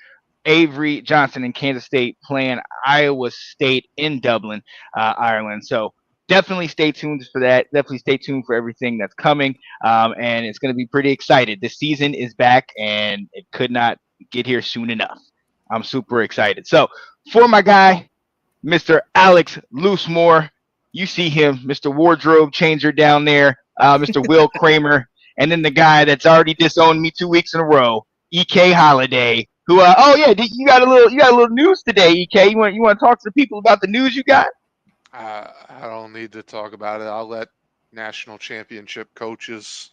Avery Johnson and Kansas State playing Iowa State in Dublin, Ireland. So definitely stay tuned for that. Definitely stay tuned for everything that's coming. And it's going to be pretty excited. The season is back, and it could not get here soon enough. I'm super excited. So for my guy, Mr. Alex Loosemore, you see him, Mr. Wardrobe Changer down there, Mr. Will Kramer, and then the guy that's already disowned me 2 weeks in a row, EK Holiday. Who? Oh yeah, you got a little news today, EK. You want to talk to the people about the news you got? I don't need to talk about it. I'll let national championship coaches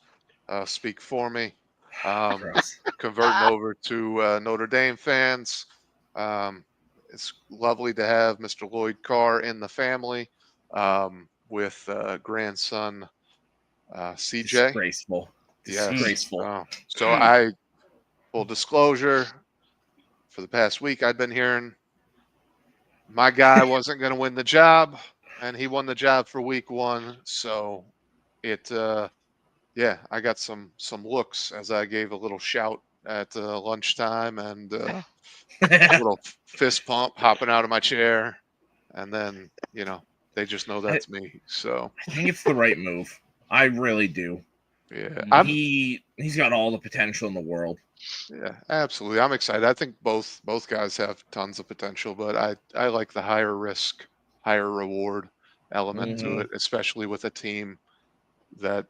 speak for me. Converting over to Notre Dame fans. It's lovely to have Mr. Lloyd Carr in the family with grandson CJ. Disgraceful. Yes. Disgraceful. So I, full disclosure, for the past week I've been hearing my guy wasn't going to win the job, and he won the job for week 1. So it, I got some looks as I gave a little shout at lunchtime and a little fist pump hopping out of my chair. And then, they just know that's me. So I think it's the right move. I really do. Yeah. He's got all the potential in the world. Yeah, absolutely. I'm excited. I think both guys have tons of potential, but I like the higher risk, higher reward element to it, especially with a team that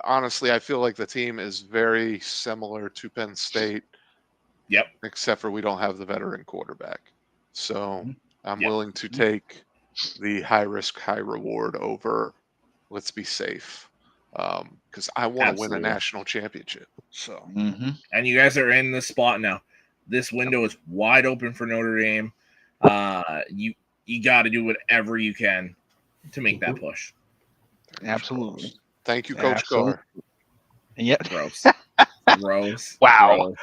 honestly, I feel like the team is very similar to Penn State. Yep. Except for we don't have the veteran quarterback. So I'm willing to take the high risk, high reward over let's be safe, because I want to win a Absolutely. national championship. So And you guys are in this spot now. This window is wide open for Notre Dame. You got to do whatever you can to make that push. Absolutely. Thank you, Coach Absolutely. Carr. Yep. Gross. Gross. Wow. Gross.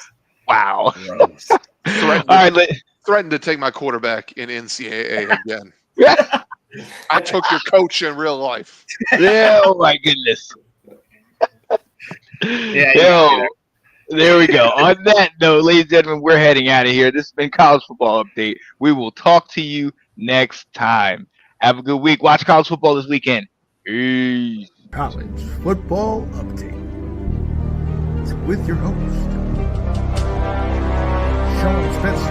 Wow. Gross. All right. Threatened to take my quarterback in NCAA again. I took your coach in real life. Yeah. Oh my goodness. Yeah. Yo. There we go. On that note, ladies and gentlemen, we're heading out of here. This has been College Football Update. We will talk to you next time. Have a good week. Watch college football this weekend. Peace. College Football Update with your host, Sean Spencer.